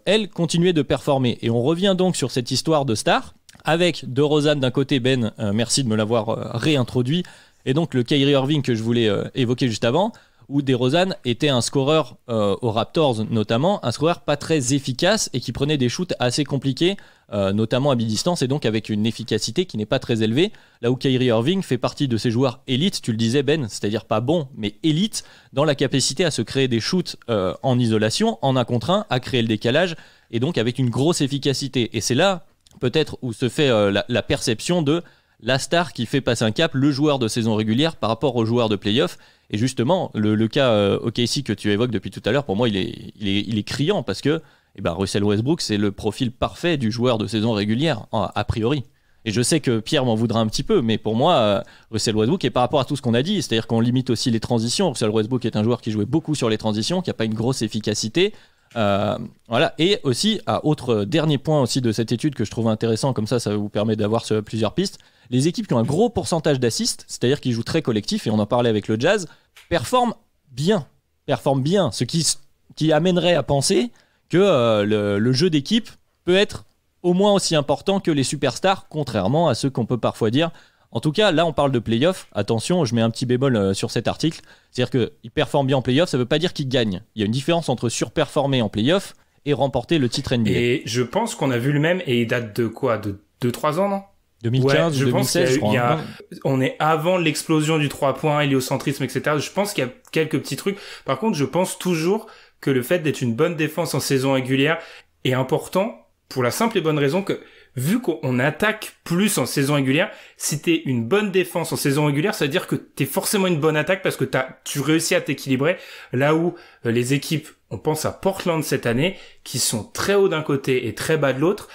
elles continuaient de performer. Et on revient donc sur cette histoire de stars, avec DeRozan d'un côté, Ben, merci de me l'avoir réintroduit, et donc le Kyrie Irving que je voulais évoquer juste avant, où DeRozan était un scoreur aux Raptors notamment, un scoreur pas très efficace et qui prenait des shoots assez compliqués, notamment à mi-distance, et donc avec une efficacité qui n'est pas très élevée, là où Kyrie Irving fait partie de ces joueurs élites, tu le disais Ben, c'est-à-dire pas bon, mais élite, dans la capacité à se créer des shoots en isolation, en 1 contre 1, à créer le décalage, et donc avec une grosse efficacité. Et c'est là, peut-être, où se fait la perception de la star qui fait passer un cap, le joueur de saison régulière par rapport au joueur de playoff. Et justement, le cas OKC que tu évoques depuis tout à l'heure, pour moi, il est criant parce que Russell Westbrook, c'est le profil parfait du joueur de saison régulière, a priori. Et je sais que Pierre m'en voudra un petit peu, mais pour moi, Russell Westbrook, et par rapport à tout ce qu'on a dit, c'est-à-dire qu'on limite aussi les transitions. Russell Westbrook est un joueur qui jouait beaucoup sur les transitions, qui n'a pas une grosse efficacité. Voilà. Et aussi, autre dernier point aussi de cette étude que je trouve intéressant, comme ça vous permet d'avoir plusieurs pistes. Les équipes qui ont un gros pourcentage d'assists, c'est-à-dire qui jouent très collectif, et on en parlait avec le Jazz, performent bien, ce qui amènerait à penser que le jeu d'équipe peut être au moins aussi important que les superstars, contrairement à ce qu'on peut parfois dire. En tout cas, là, on parle de playoff. Attention, je mets un petit bémol sur cet article. C'est-à-dire qu'ils performent bien en playoff, ça ne veut pas dire qu'ils gagnent. Il y a une différence entre surperformer en playoff et remporter le titre NBA. Et je pense qu'on a vu le même, et il date de quoi? De 2-3 ans, non? 2015, ouais, 2016, je crois. On est avant l'explosion du 3-point, héliocentrisme, etc. Je pense qu'il y a quelques petits trucs. Par contre, je pense toujours que le fait d'être une bonne défense en saison régulière est important pour la simple et bonne raison que, vu qu'on attaque plus en saison régulière, si t'es une bonne défense en saison régulière, ça veut dire que t'es forcément une bonne attaque parce que tu réussis à t'équilibrer. Là où les équipes, on pense à Portland cette année, qui sont très hauts d'un côté et très bas de l'autre,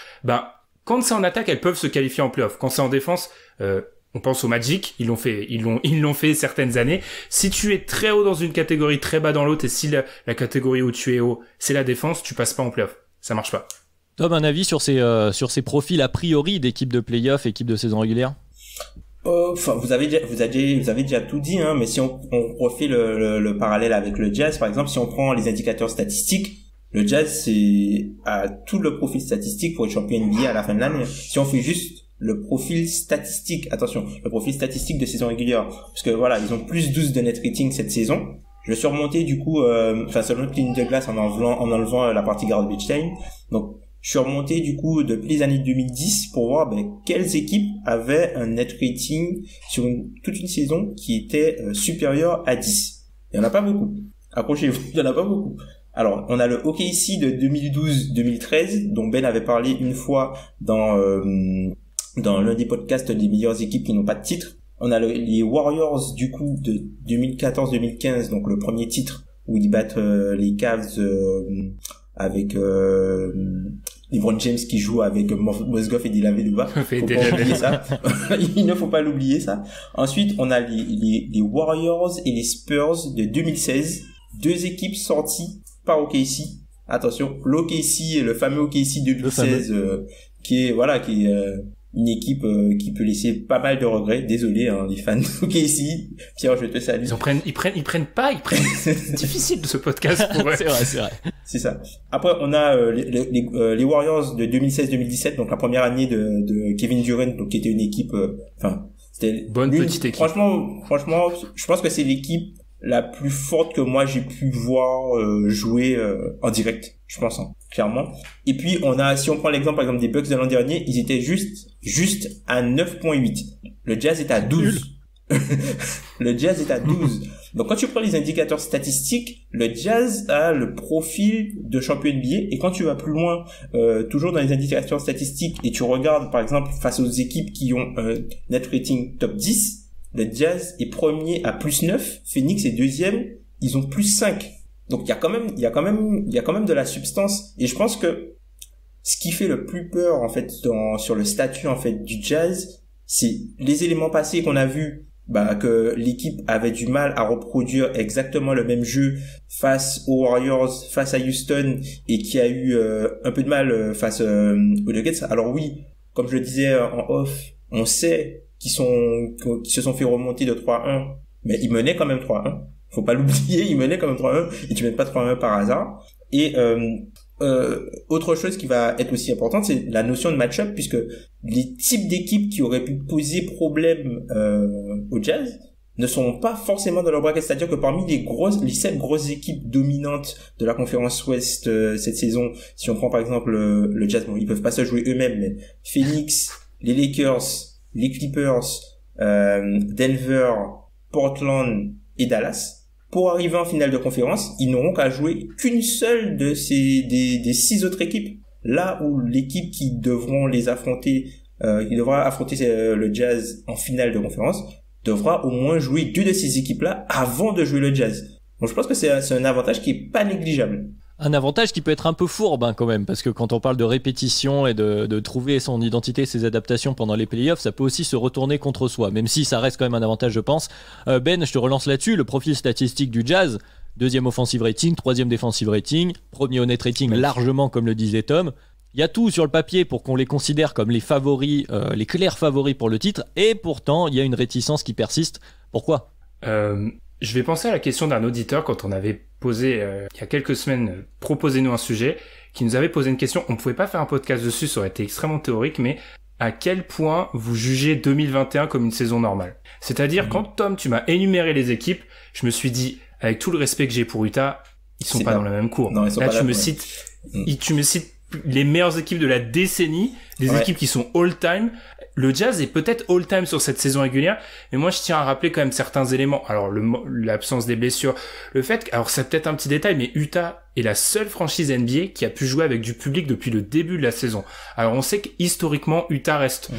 quand c'est en attaque, elles peuvent se qualifier en playoff. Quand c'est en défense, on pense au Magic, ils l'ont fait certaines années. Si tu es très haut dans une catégorie, très bas dans l'autre, et si la catégorie où tu es haut, c'est la défense, tu passes pas en playoff. Ça marche pas. Tom, un avis sur ces profils a priori d'équipe de playoff, équipe de saison régulière? Enfin, vous avez déjà tout dit, hein, mais si on refait le parallèle avec le Jazz, par exemple, si on prend les indicateurs statistiques, le Jazz a tout le profil statistique pour être champion NBA à la fin de l'année. Si on fait juste le profil statistique, attention, le profil statistique de saison régulière, parce que voilà, ils ont plus 12 de net rating cette saison. Je suis remonté du coup, selon notre ligne de glace en enlevant la partie garbage time. Donc, je suis remonté du coup depuis les années 2010 pour voir quelles équipes avaient un net rating sur toute une saison qui était supérieur à 10. Il y en a pas beaucoup. Accrochez-vous, il y en a pas beaucoup. Alors, on a le OKC de 2012-2013, dont Ben avait parlé une fois dans l'un des podcasts des meilleures équipes qui n'ont pas de titre. On a les Warriors, du coup, de 2014-2015, donc le premier titre, où ils battent les Cavs avec LeBron James qui joue avec Mozgov et Della Vedova. Il ne faut pas l'oublier, ça. Ensuite, on a les Warriors et les Spurs de 2016, 2 équipes sorties par OKC. Attention, l'OKC, le fameux OKC 2016 qui est une équipe qui peut laisser pas mal de regrets. Désolé, hein, les fans ici. Pierre, je te salue. Ils prennent. C'est difficile de ce podcast pour eux. C'est vrai. C'est ça. Après, on a les Warriors de 2016-2017, donc la première année de Kevin Durant, donc qui était une équipe. C'était bonne petite équipe. Franchement, je pense que c'est l'équipe la plus forte que moi j'ai pu voir jouer en direct, je pense, hein, clairement. Et puis si on prend l'exemple par exemple des Bucks de l'an dernier, ils étaient juste à 9.8. Le Jazz est à 12. Le Jazz est à 12. Donc quand tu prends les indicateurs statistiques, le Jazz a le profil de champion NBA, et quand tu vas plus loin, toujours dans les indicateurs statistiques, et tu regardes par exemple face aux équipes qui ont un net rating top 10, le Jazz est premier à plus 9, Phoenix est deuxième, ils ont plus 5. Donc il y a quand même de la substance, et je pense que ce qui fait le plus peur en fait sur le statut en fait du Jazz, c'est les éléments passés qu'on a vus, que l'équipe avait du mal à reproduire exactement le même jeu face aux Warriors, face à Houston, et qui a eu un peu de mal face aux Nuggets. Alors oui, comme je le disais en off, on sait qui se sont fait remonter de 3-1, mais ils menaient quand même 3-1. Faut pas l'oublier, ils menaient quand même 3-1, et tu mènes pas 3-1 par hasard. Et autre chose qui va être aussi importante, c'est la notion de match-up, puisque les types d'équipes qui auraient pu poser problème au Jazz ne sont pas forcément dans leur bracket. C'est-à-dire que parmi les 7 grosses équipes dominantes de la conférence Ouest cette saison, si on prend par exemple le Jazz, bon, ils peuvent pas se jouer eux-mêmes, mais Phoenix, les Lakers, les Clippers, Denver, Portland et Dallas, pour arriver en finale de conférence, ils n'auront qu'à jouer qu'une seule de des 6 autres équipes. Là où l'équipe qui devra affronter le Jazz en finale de conférence devra au moins jouer 2 de ces équipes-là avant de jouer le Jazz. Donc je pense que c'est un avantage qui est pas négligeable. Un avantage qui peut être un peu fourbe quand même, parce que quand on parle de répétition et de trouver son identité, ses adaptations pendant les playoffs, ça peut aussi se retourner contre soi, même si ça reste quand même un avantage, je pense. Ben, je te relance là-dessus, le profil statistique du Jazz, 2e offensive rating, 3e defensive rating, 1er honnête rating largement comme le disait Tom. Il y a tout sur le papier pour qu'on les considère comme les favoris, les clairs favoris pour le titre, et pourtant il y a une réticence qui persiste. Pourquoi ? Je vais penser à la question d'un auditeur quand on avait posé, il y a quelques semaines, proposez-nous un sujet, qui nous avait posé une question. On ne pouvait pas faire un podcast dessus, ça aurait été extrêmement théorique, mais à quel point vous jugez 2021 comme une saison normale? C'est-à-dire, quand Tom, tu m'as énuméré les équipes, je me suis dit, avec tout le respect que j'ai pour Utah, ils sont pas dans la même cour. Non, là, tu me cites les meilleures équipes de la décennie, des équipes qui sont all-time. Le Jazz est peut-être all-time sur cette saison régulière, mais moi je tiens à rappeler quand même certains éléments. Alors l'absence des blessures, le fait alors c'est peut-être un petit détail, mais Utah est la seule franchise NBA qui a pu jouer avec du public depuis le début de la saison. Alors on sait qu'historiquement Utah reste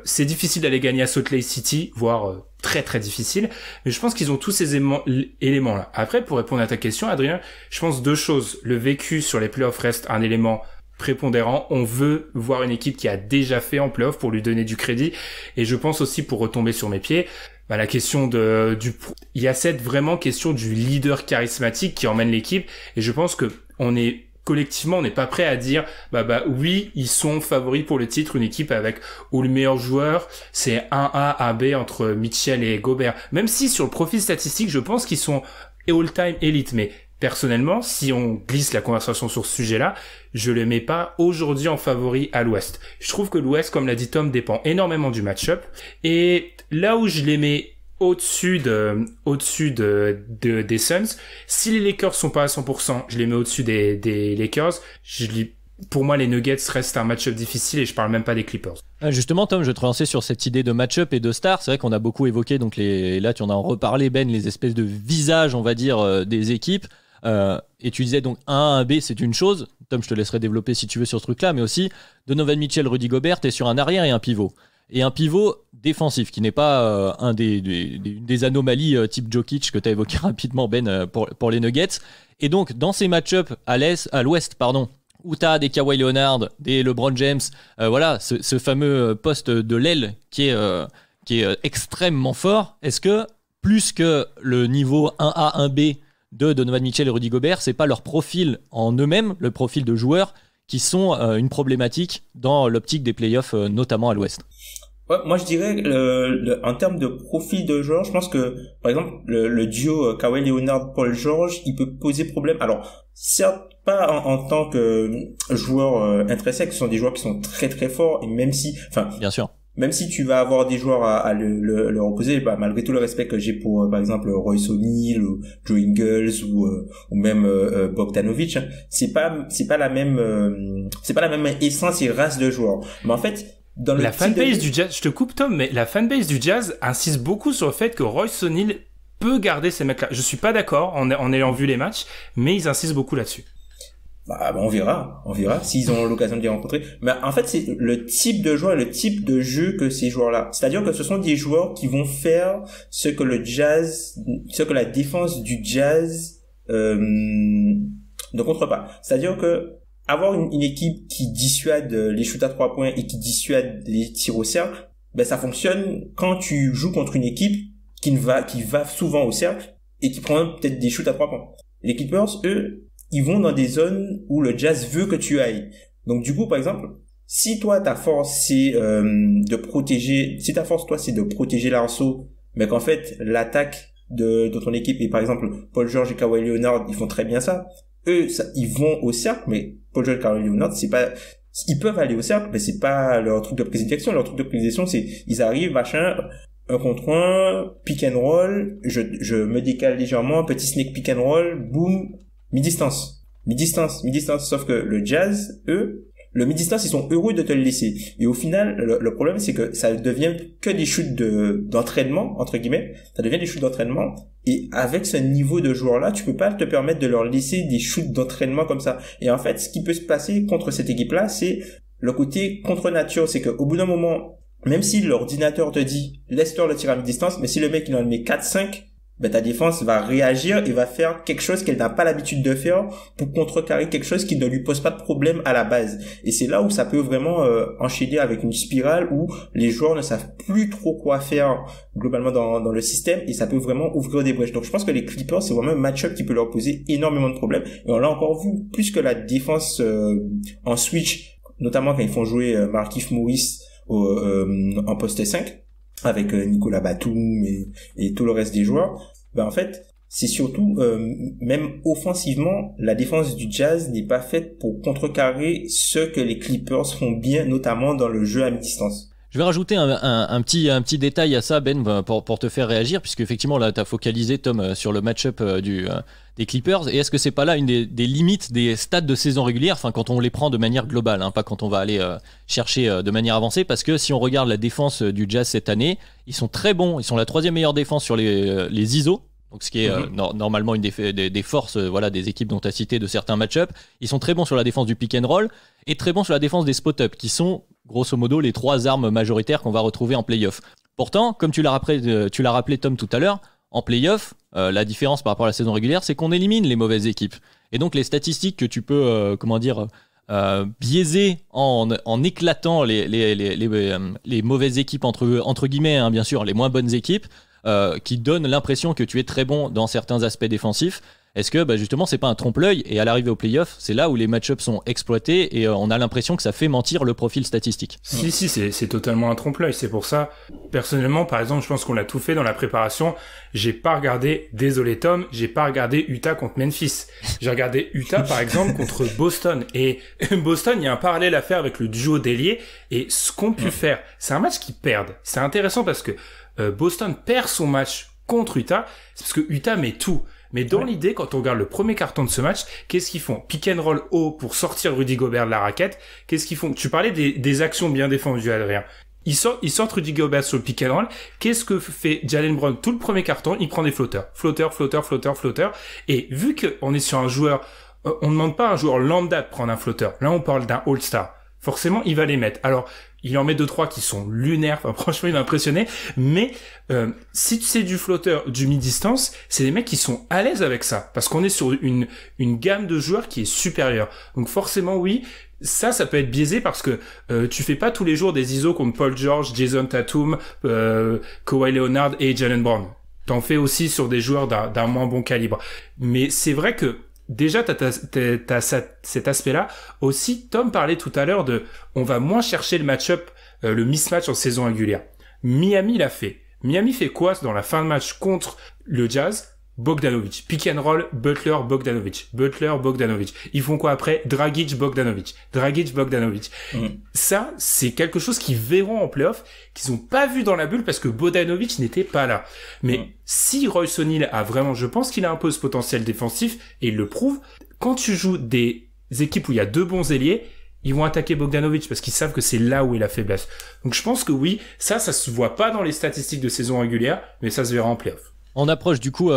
c'est difficile d'aller gagner à Salt Lake City, voire très très difficile, mais je pense qu'ils ont tous ces éléments là. Après, pour répondre à ta question Adrien, je pense 2 choses. Le vécu sur les playoffs reste un élément prépondérant. On veut voir une équipe qui a déjà fait en playoff pour lui donner du crédit, et je pense aussi, pour retomber sur mes pieds, la question il y a cette vraiment question du leader charismatique qui emmène l'équipe, et je pense que collectivement, on n'est pas prêt à dire, oui, ils sont favoris pour le titre, une équipe où le meilleur joueur, c'est 1A, 1B entre Mitchell et Gobert. Même si sur le profil statistique, je pense qu'ils sont all-time élite, mais personnellement, si on glisse la conversation sur ce sujet-là, je le mets pas aujourd'hui en favori à l'Ouest. Je trouve que l'Ouest, comme l'a dit Tom, dépend énormément du match-up. Et là où je les mets au-dessus des Suns, si les Lakers sont pas à 100%, je les mets au-dessus des Lakers. Pour moi, les Nuggets restent un match-up difficile, et je parle même pas des Clippers. Justement, Tom, je vais te relancer sur cette idée de match-up et de stars. C'est vrai qu'on a beaucoup évoqué, donc là tu en as reparlé, Ben, les espèces de visages, on va dire, des équipes. Et tu disais donc 1A, 1B, c'est une chose. Tom, je te laisserai développer si tu veux sur ce truc-là, mais aussi Donovan Mitchell, Rudy Gobert, t'es sur un arrière et un pivot. Et un pivot défensif, qui n'est pas un des anomalies type Jokic que tu as évoqué rapidement, Ben, pour les Nuggets. Et donc, dans ces match-ups à l'ouest, où tu as des Kawhi Leonard, des LeBron James, ce fameux poste de l'aile qui est extrêmement fort, est-ce que, plus que le niveau 1A, 1B de Donovan Mitchell et Rudy Gobert, c'est pas leur profil en eux-mêmes, le profil de joueur, qui sont une problématique dans l'optique des playoffs, notamment à l'Ouest? Ouais, moi je dirais en termes de profil de joueur, je pense que par exemple le duo Kawhi Leonard Paul George, il peut poser problème. Alors certes pas en tant que joueur intrinsèque, ce sont des joueurs qui sont très très forts et même si, enfin bien sûr, même si tu vas avoir des joueurs à le opposer, bah, malgré tout le respect que j'ai pour par exemple Royce O'Neal ou Joe Ingles ou même Bogdanovic, hein, c'est pas la même essence et race de joueurs. Mais en fait dans la fanbase du Jazz, je te coupe Tom, mais la fanbase du Jazz insiste beaucoup sur le fait que Royce O'Neal peut garder ces mecs-là. Je suis pas d'accord en ayant vu les matchs, mais ils insistent beaucoup là-dessus. Bah, on verra s'ils ont l'occasion de les rencontrer. Mais en fait, c'est le type de joueur et le type de jeu que ces joueurs-là. C'est-à-dire que ce sont des joueurs qui vont faire ce que la défense du Jazz ne contre pas. C'est-à-dire que avoir une équipe qui dissuade les shoots à 3 points et qui dissuade les tirs au cercle, ben ça fonctionne quand tu joues contre une équipe qui va souvent au cercle et qui prend peut-être des shoots à 3 points. Les Clippers, eux, ils vont dans des zones où le Jazz veut que tu ailles. Donc du coup, par exemple, si toi ta force c'est de protéger l'arceau, mais qu'en fait l'attaque de ton équipe et par exemple Paul George et Kawhi Leonard, ils font très bien ça. Eux, ils vont au cercle, mais Paul George et Kawhi Leonard, ils peuvent aller au cercle, mais c'est pas leur truc de prédilection. Leur truc de prédilection, c'est, ils arrivent, machin, 1 contre 1, pick and roll, je me décale légèrement, petit snake pick and roll, boom, mi-distance. Sauf que le Jazz, eux, le mi-distance, ils sont heureux de te le laisser. Et au final, le problème, c'est que ça devient que des shoots d'entraînement, entre guillemets. Ça devient des shoots d'entraînement. Et avec ce niveau de joueur-là, tu peux pas te permettre de leur laisser des shoots d'entraînement comme ça. Et en fait, ce qui peut se passer contre cette équipe-là, c'est le côté contre nature. C'est qu'au bout d'un moment, même si l'ordinateur te dit, laisse-toi le tir à mi-distance, mais si le mec, il en met 4-5, ben ta défense va réagir et va faire quelque chose qu'elle n'a pas l'habitude de faire pour contrecarrer quelque chose qui ne lui pose pas de problème à la base. Et c'est là où ça peut vraiment enchaîner avec une spirale où les joueurs ne savent plus trop quoi faire globalement dans le système et ça peut vraiment ouvrir des brèches. Donc je pense que les Clippers, c'est vraiment un match-up qui peut leur poser énormément de problèmes. Et on l'a encore vu, plus que la défense en switch, notamment quand ils font jouer Markieff Morris en poste 5 avec Nicolas Batum et tout le reste des joueurs, ben en fait c'est surtout même offensivement la défense du Jazz n'est pas faite pour contrecarrer ce que les Clippers font bien, notamment dans le jeu à mi-distance. Je vais rajouter un petit détail à ça, Ben, pour te faire réagir, puisque effectivement là tu as focalisé, Tom, sur le match-up des Clippers. Et est-ce que c'est pas là une des limites des stades de saison régulière, enfin quand on les prend de manière globale, hein, pas quand on va aller chercher de manière avancée, parce que si on regarde la défense du Jazz cette année, ils sont très bons, ils sont la 3e meilleure défense sur les ISO. Donc ce qui est normalement une des forces des équipes dont tu as cité de certains match-up. Ils sont très bons sur la défense du pick and roll et très bons sur la défense des spot-up, qui sont grosso modo les 3 armes majoritaires qu'on va retrouver en play-off. Pourtant, comme tu l'as rappelé Tom tout à l'heure, en play-off, la différence par rapport à la saison régulière, c'est qu'on élimine les mauvaises équipes. Et donc les statistiques que tu peux biaiser en éclatant les mauvaises équipes entre guillemets, hein, bien sûr, les moins bonnes équipes, qui donne l'impression que tu es très bon dans certains aspects défensifs. Est-ce que justement c'est pas un trompe-l'œil, et à l'arrivée au play-off, c'est là où les match-ups sont exploités et on a l'impression que ça fait mentir le profil statistique? Si, c'est totalement un trompe-l'œil. C'est pour ça, personnellement, par exemple, je pense qu'on a tout fait dans la préparation. J'ai pas regardé Utah contre Memphis. J'ai regardé Utah, par exemple, contre Boston. Et Boston, il y a un parallèle à faire avec le duo d'ailier et ce qu'ont pu faire. C'est un match qu'ils perdent. C'est intéressant parce que Boston perd son match contre Utah, c'est parce que Utah met tout. Mais dans l'idée, quand on regarde le premier carton de ce match, qu'est-ce qu'ils font? Pick and roll haut pour sortir Rudy Gobert de la raquette. Qu'est-ce qu'ils font? Tu parlais des actions bien défendues, Adrien. Ils sortent Rudy Gobert sur le pick and roll. Qu'est-ce que fait Jaylen Brown tout le premier carton? Il prend des flotteurs. Et vu qu'on est sur un joueur, on ne demande pas à un joueur lambda de prendre un flotteur. Là, on parle d'un all-star. Forcément, il va les mettre. Alors, il en met 2-3 qui sont lunaires. Enfin, franchement, il m'a impressionné. Mais si c'est du flotteur, du mi-distance, c'est des mecs qui sont à l'aise avec ça. Parce qu'on est sur une gamme de joueurs qui est supérieure. Donc forcément, oui, ça peut être biaisé parce que tu fais pas tous les jours des ISO contre Paul George, Jason Tatum, Kawhi Leonard et Jaylen Brown. T'en fais aussi sur des joueurs d'un moins bon calibre. Mais c'est vrai que déjà, cet aspect-là. Aussi, Tom parlait tout à l'heure on va moins chercher le match-up, le mismatch en saison régulière. Miami l'a fait. Miami fait quoi dans la fin de match contre le Jazz? Bogdanovic. Pick and roll, Butler, Bogdanovic. Butler, Bogdanovic. Ils font quoi après? Dragic, Bogdanovic. Dragic, Bogdanovic. Ça, c'est quelque chose qu'ils verront en playoff, qu'ils ont pas vu dans la bulle parce que Bogdanovic n'était pas là. Mais si Royce O'Neal a vraiment, je pense qu'il a un peu ce potentiel défensif, et il le prouve, quand tu joues des équipes où il y a deux bons ailiers, ils vont attaquer Bogdanovic parce qu'ils savent que c'est là où est la faiblesse. Donc je pense que oui, ça se voit pas dans les statistiques de saison régulière, mais ça se verra en playoff. On approche du coup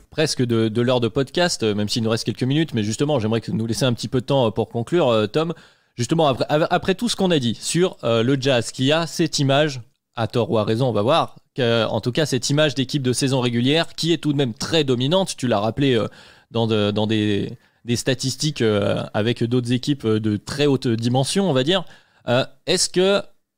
presque de l'heure de podcast, même s'il nous reste quelques minutes, mais justement, j'aimerais nous laisser un petit peu de temps pour conclure, Tom. Justement, après tout ce qu'on a dit sur le Jazz, qui a cette image, à tort ou à raison, on va voir, en tout cas cette image d'équipe de saison régulière, qui est tout de même très dominante, tu l'as rappelé dans des statistiques avec d'autres équipes de très haute dimension, on va dire.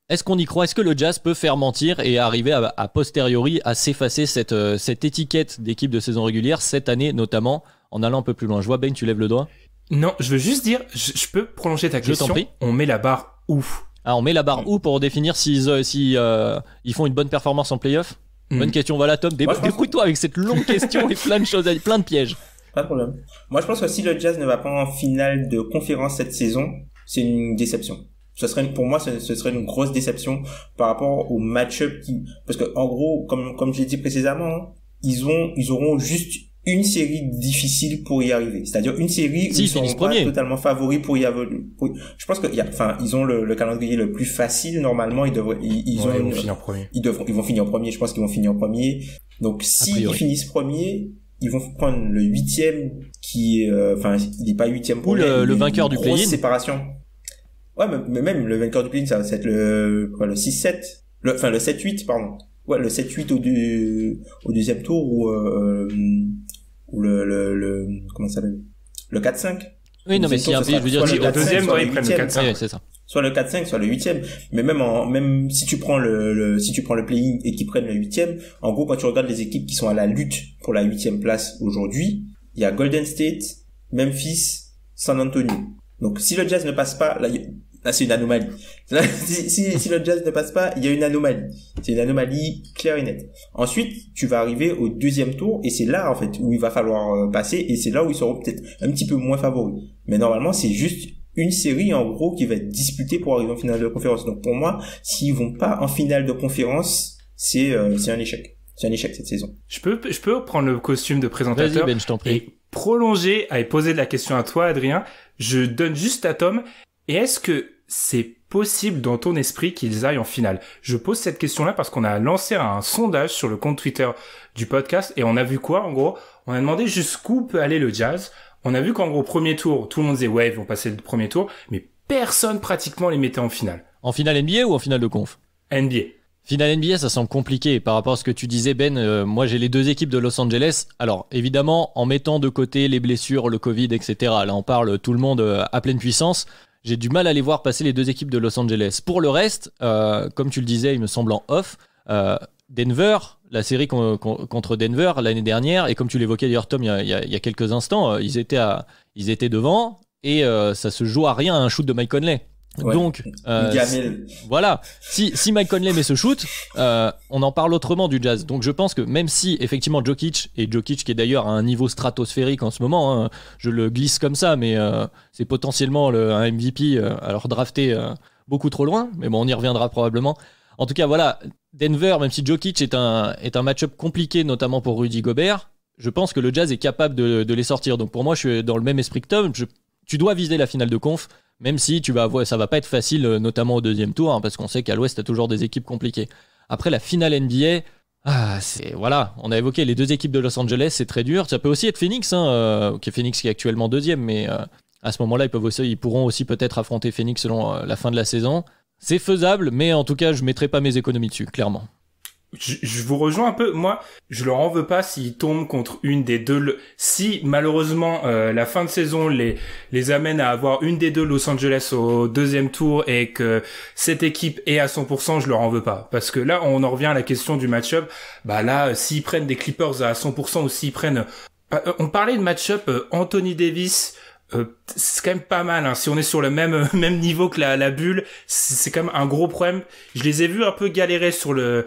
Est-ce qu'on y croit? Est-ce que le Jazz peut faire mentir et arriver à posteriori à s'effacer cette étiquette d'équipe de saison régulière cette année, notamment en allant un peu plus loin? Je vois, Ben, tu lèves le doigt. Non, je veux juste dire, je peux prolonger ta question. T'en prie. On met la barre où? Ah, on met la barre où pour définir s'ils font une bonne performance en play-off? Bonne question, voilà, Tom. Débrouille-toi avec cette longue question et plein de choses, plein de pièges. Pas de problème. Moi, je pense que si le Jazz ne va pas en finale de conférence cette saison, c'est une déception. Pour moi, ce serait une grosse déception par rapport au match-up parce que, en gros, comme j'ai dit précédemment, ils auront juste une série difficile pour y arriver. C'est-à-dire une série où ils seront pas totalement favoris pour y arriver. Je pense que, ils ont le calendrier le plus facile, normalement, ils vont finir en premier. Ils vont finir en premier, je pense qu'ils vont finir en premier. Donc, s'ils finissent premier, ils vont prendre le 8e qui est, il n'est pas 8e pour le vainqueur du play-in. Séparation. Ouais, mais même le vainqueur du play-in, ça va être le 6-7. Le 7-8, pardon. Ouais, le 7-8 au deuxième tour ou comment ça s'appelle? Le 4-5. Oui, non, mais si je veux dire, le deuxième, ils prennent le 4-5. Oui, c'est ça. Soit le 4-5, soit le 8e. Mais même si tu prends le play-in et qu'ils prennent le 8e, en gros, quand tu regardes les équipes qui sont à la lutte pour la 8e place aujourd'hui, il y a Golden State, Memphis, San Antonio. Donc, si le Jazz ne passe pas, là c'est une anomalie. Là, si le Jazz ne passe pas, il y a une anomalie. C'est une anomalie claire et nette. Ensuite, tu vas arriver au deuxième tour, et c'est là, en fait, où il va falloir passer, et c'est là où ils seront peut-être un petit peu moins favoris. Mais normalement, c'est juste une série, en gros, qui va être disputée pour arriver en finale de conférence. Donc, pour moi, s'ils vont pas en finale de conférence, c'est un échec. C'est un échec, cette saison. Je peux prendre le costume de présentateur. Vas-y, Ben, je t'en prie. Et prolonger, et poser de la question à toi, Adrien. Je donne juste à Tom. Et est-ce que c'est possible dans ton esprit qu'ils aillent en finale? Je pose cette question-là parce qu'on a lancé un sondage sur le compte Twitter du podcast et on a vu quoi, en gros? On a demandé jusqu'où peut aller le Jazz. On a vu qu'en gros, premier tour, tout le monde disait ouais, ils vont passer le premier tour, mais personne pratiquement les mettait en finale. En finale NBA ou en finale de conf? NBA. Finale NBA, ça semble compliqué par rapport à ce que tu disais, Ben. Moi, j'ai les deux équipes de Los Angeles. Alors, évidemment, en mettant de côté les blessures, le Covid, etc. Là, on parle tout le monde à pleine puissance. J'ai du mal à les voir passer les deux équipes de Los Angeles. Pour le reste, comme tu le disais, il me semble en off, Denver, la série contre Denver l'année dernière, et comme tu l'évoquais d'ailleurs, Tom, il y a quelques instants, ils étaient devant, et ça se joue à rien à un shoot de Mike Conley. Ouais. Donc, voilà, si Mike Conley met ce shoot, on en parle autrement du Jazz. Donc je pense que même si effectivement Jokic qui est d'ailleurs à un niveau stratosphérique en ce moment, je le glisse comme ça, mais c'est potentiellement un MVP, alors drafté beaucoup trop loin, mais bon, on y reviendra probablement. En tout cas, voilà, Denver, même si Jokic est un match-up compliqué, notamment pour Rudy Gobert, je pense que le Jazz est capable de les sortir. Donc pour moi, je suis dans le même esprit que Tom. Tu dois viser la finale de conf. Même si ça va pas être facile, notamment au deuxième tour, parce qu'on sait qu'à l'Ouest, t'as toujours des équipes compliquées. Après, la finale NBA, voilà, on a évoqué les deux équipes de Los Angeles, c'est très dur. Ça peut aussi être Phoenix, Phoenix qui est actuellement deuxième, mais à ce moment-là, ils pourront aussi peut-être affronter Phoenix selon la fin de la saison. C'est faisable, mais en tout cas, je mettrai pas mes économies dessus, clairement. Je vous rejoins un peu. Moi, je leur en veux pas s'ils tombent contre une des deux. Si malheureusement la fin de saison les amène à avoir une des deux Los Angeles au deuxième tour et que cette équipe est à 100%, je leur en veux pas. Parce que là, on en revient à la question du match-up. Bah là, s'ils prennent des Clippers à 100% ou s'ils prennent On parlait de match-up Anthony Davis. C'est quand même pas mal, hein. Si on est sur le même niveau que la bulle, c'est quand même un gros problème. Je les ai vus un peu galérer sur le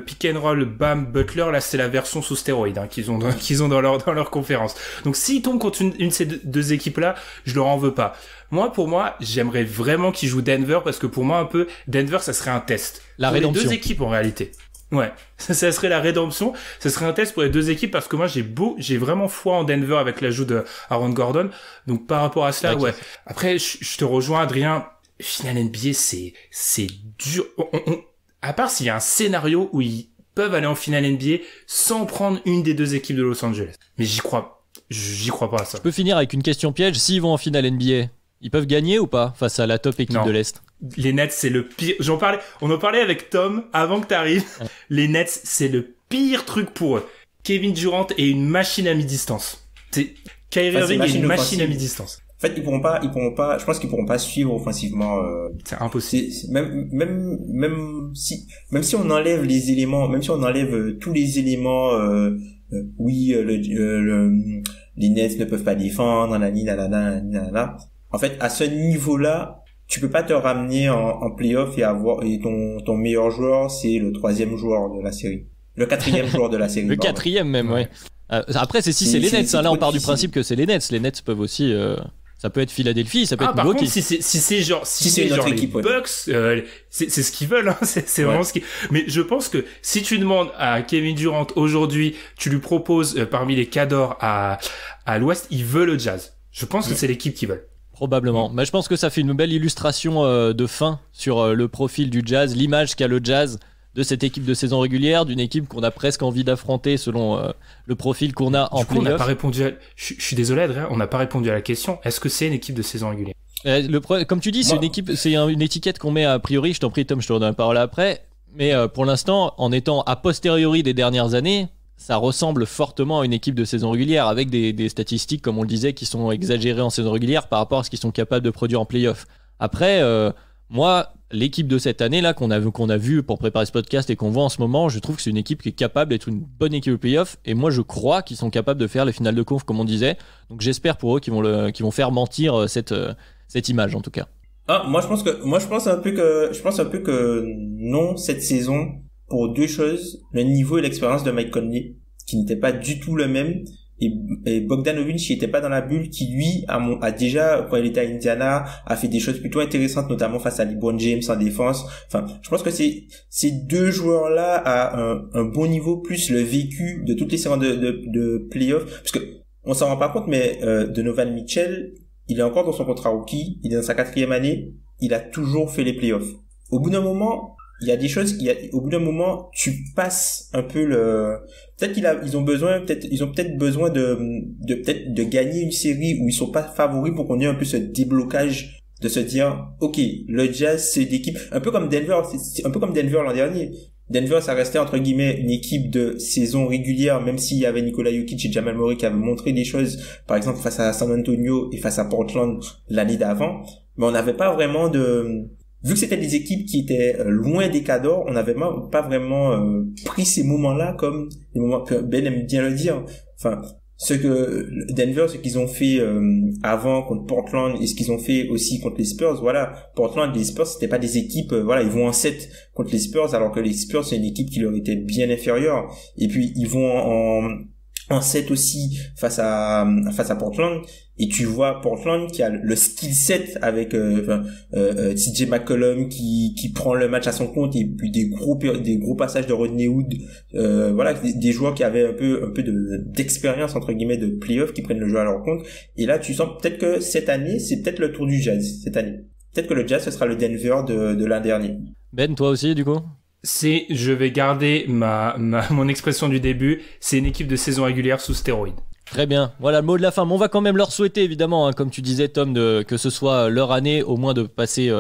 pick and roll Bam Butler. Là, c'est la version sous stéroïdes, hein, qu'ils ont dans leur conférence. Donc, s'ils tombent contre une de ces deux équipes-là, je leur en veux pas. Pour moi, j'aimerais vraiment qu'ils jouent Denver, parce que pour moi, un peu, Denver, ça serait un test. La rédemption. Les deux équipes, en réalité. Ouais, ça serait la rédemption. Ça serait un test pour les deux équipes, parce que moi j'ai vraiment foi en Denver avec l'ajout de Aaron Gordon. Donc par rapport à cela, ouais. Après, je te rejoins, Adrien. Finale NBA, c'est dur. À part s'il y a un scénario où ils peuvent aller en finale NBA sans prendre une des deux équipes de Los Angeles. Mais j'y crois pas à ça. Je peux finir avec une question piège. S'ils vont en finale NBA, ils peuvent gagner ou pas face à la top équipe de l'Est? Les Nets, c'est le pire. On en parlait avec Tom avant que t'arrives. Ouais. Les Nets, c'est le pire truc pour eux. Kevin Durant est une machine à mi-distance. Kyrie Irving est une machine à mi-distance. En fait, ils pourront pas, je pense qu'ils pourront pas suivre offensivement, c'est impossible. Même si on enlève les éléments, même si on enlève tous les éléments, oui, les Nets ne peuvent pas défendre, nanana. En fait, à ce niveau-là, tu peux pas te ramener en playoff et ton meilleur joueur, c'est le 3e joueur de la série. Le 4e joueur de la série. Le 4e même, ouais. Après, c'est les Nets. Là, on part du principe que c'est les Nets. Les Nets peuvent aussi, ça peut être Philadelphie, ça peut être Milwaukee. Par contre, si c'est genre les Bucks, c'est ce qu'ils veulent, hein. C'est vraiment ce qu'ils. Mais je pense que si tu demandes à Kevin Durant aujourd'hui, tu lui proposes parmi les cadors à l'Ouest, il veut le Jazz. Je pense que c'est l'équipe qu'ils veulent. Probablement. Mais je pense que ça fait une belle illustration de fin sur le profil du Jazz, l'image qu'a le Jazz de cette équipe de saison régulière, d'une équipe qu'on a presque envie d'affronter selon le profil qu'on a en playoff. On n'a pas répondu je suis désolé, Adrien, on n'a pas répondu à la question. Est-ce que c'est une équipe de saison régulière? Comme tu dis, c'est une équipe, c'est une étiquette qu'on met a priori. Je t'en prie, Tom, je te redonne la parole après. Mais pour l'instant, en étant a posteriori des dernières années, ça ressemble fortement à une équipe de saison régulière, avec des statistiques, comme on le disait, qui sont exagérées en saison régulière par rapport à ce qu'ils sont capables de produire en play-off. Après, moi, l'équipe de cette année-là qu'on a vu pour préparer ce podcast et qu'on voit en ce moment, je trouve que c'est une équipe qui est capable d'être une bonne équipe de play-off, et moi je crois qu'ils sont capables de faire les finales de conf, comme on disait. Donc j'espère pour eux qu'ils vont faire mentir cette image, en tout cas. Moi je pense un peu que non, cette saison, pour deux choses: le niveau et l'expérience de Mike Conley, qui n'était pas du tout le même, et Bogdanovic, qui était pas dans la bulle, qui lui a déjà, quand il était à Indiana, a fait des choses plutôt intéressantes, notamment face à LeBron James en défense. Enfin, je pense que ces deux joueurs-là à un bon niveau, plus le vécu de toutes les séries de playoffs, parce que on s'en rend pas compte, mais Donovan Mitchell, il est encore dans son contrat rookie, il est dans sa 4e année, il a toujours fait les playoffs. Au bout d'un moment, il y a des choses, au bout d'un moment, tu passes un peu peut-être ils ont peut-être besoin de gagner une série où ils sont pas favoris, pour qu'on ait un peu ce déblocage de se dire, ok, le Jazz, c'est une équipe, un peu comme Denver, c'est un peu comme Denver l'an dernier. Denver, ça restait entre guillemets une équipe de saison régulière, même s'il y avait Nikola Jokic et Jamal Murray qui avaient montré des choses, par exemple face à San Antonio et face à Portland l'année d'avant, mais on n'avait pas vraiment vu que c'était des équipes qui étaient loin des cadors, on n'avait pas vraiment pris ces moments-là comme les moments que Ben aime bien le dire. Enfin, ce qu'ils ont fait avant contre Portland, et ce qu'ils ont fait aussi contre les Spurs, voilà. Portland et les Spurs, c'était pas des équipes, voilà, ils vont en 7 contre les Spurs, alors que les Spurs, c'est une équipe qui leur était bien inférieure. Et puis ils vont en 7 aussi face à Portland, et tu vois Portland qui a le skill set avec TJ McCollum qui prend le match à son compte, et puis des gros passages de Rodney Hood, voilà, des joueurs qui avaient un peu d'expérience entre guillemets de playoff, qui prennent le jeu à leur compte. Et là tu sens peut-être que cette année c'est peut-être le tour du Jazz cette année. Peut-être que le Jazz ce sera le Denver de l'an dernier. Ben, toi aussi du coup? Je vais garder mon expression du début, c'est une équipe de saison régulière sous stéroïdes. Très bien, voilà le mot de la fin. Mais on va quand même leur souhaiter évidemment, hein, comme tu disais Tom, que ce soit leur année, au moins de passer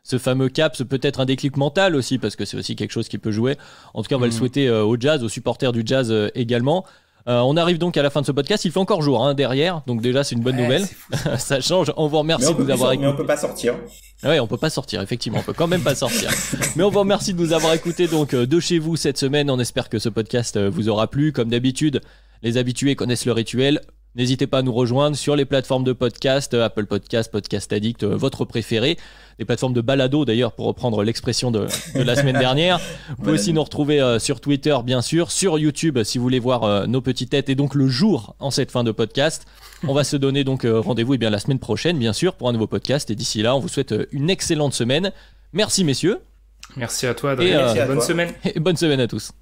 ce fameux cap, peut-être un déclic mental aussi, parce que c'est aussi quelque chose qui peut jouer. En tout cas, on va le souhaiter au Jazz, aux supporters du Jazz également. On arrive donc à la fin de ce podcast. Il fait encore jour derrière, donc déjà c'est une bonne nouvelle. Ça change. On vous remercie de nous avoir écoutés. Mais on peut pas sortir. Ouais, on peut pas sortir, effectivement, on peut quand même pas sortir. Mais on vous remercie de nous avoir écoutés donc de chez vous cette semaine. On espère que ce podcast vous aura plu. Comme d'habitude, Les habitués connaissent le rituel. N'hésitez pas à nous rejoindre sur les plateformes de podcast, Apple Podcast, Podcast Addict, votre préféré. Les plateformes de balado d'ailleurs, pour reprendre l'expression de la semaine dernière. Vous pouvez aussi nous retrouver sur Twitter, bien sûr, sur YouTube si vous voulez voir nos petites têtes et donc le jour en cette fin de podcast. On va se donner donc rendez-vous la semaine prochaine, bien sûr, pour un nouveau podcast. Et d'ici là, on vous souhaite une excellente semaine. Merci messieurs. Merci à toi, Adrien. Et bonne semaine. Et bonne semaine à tous.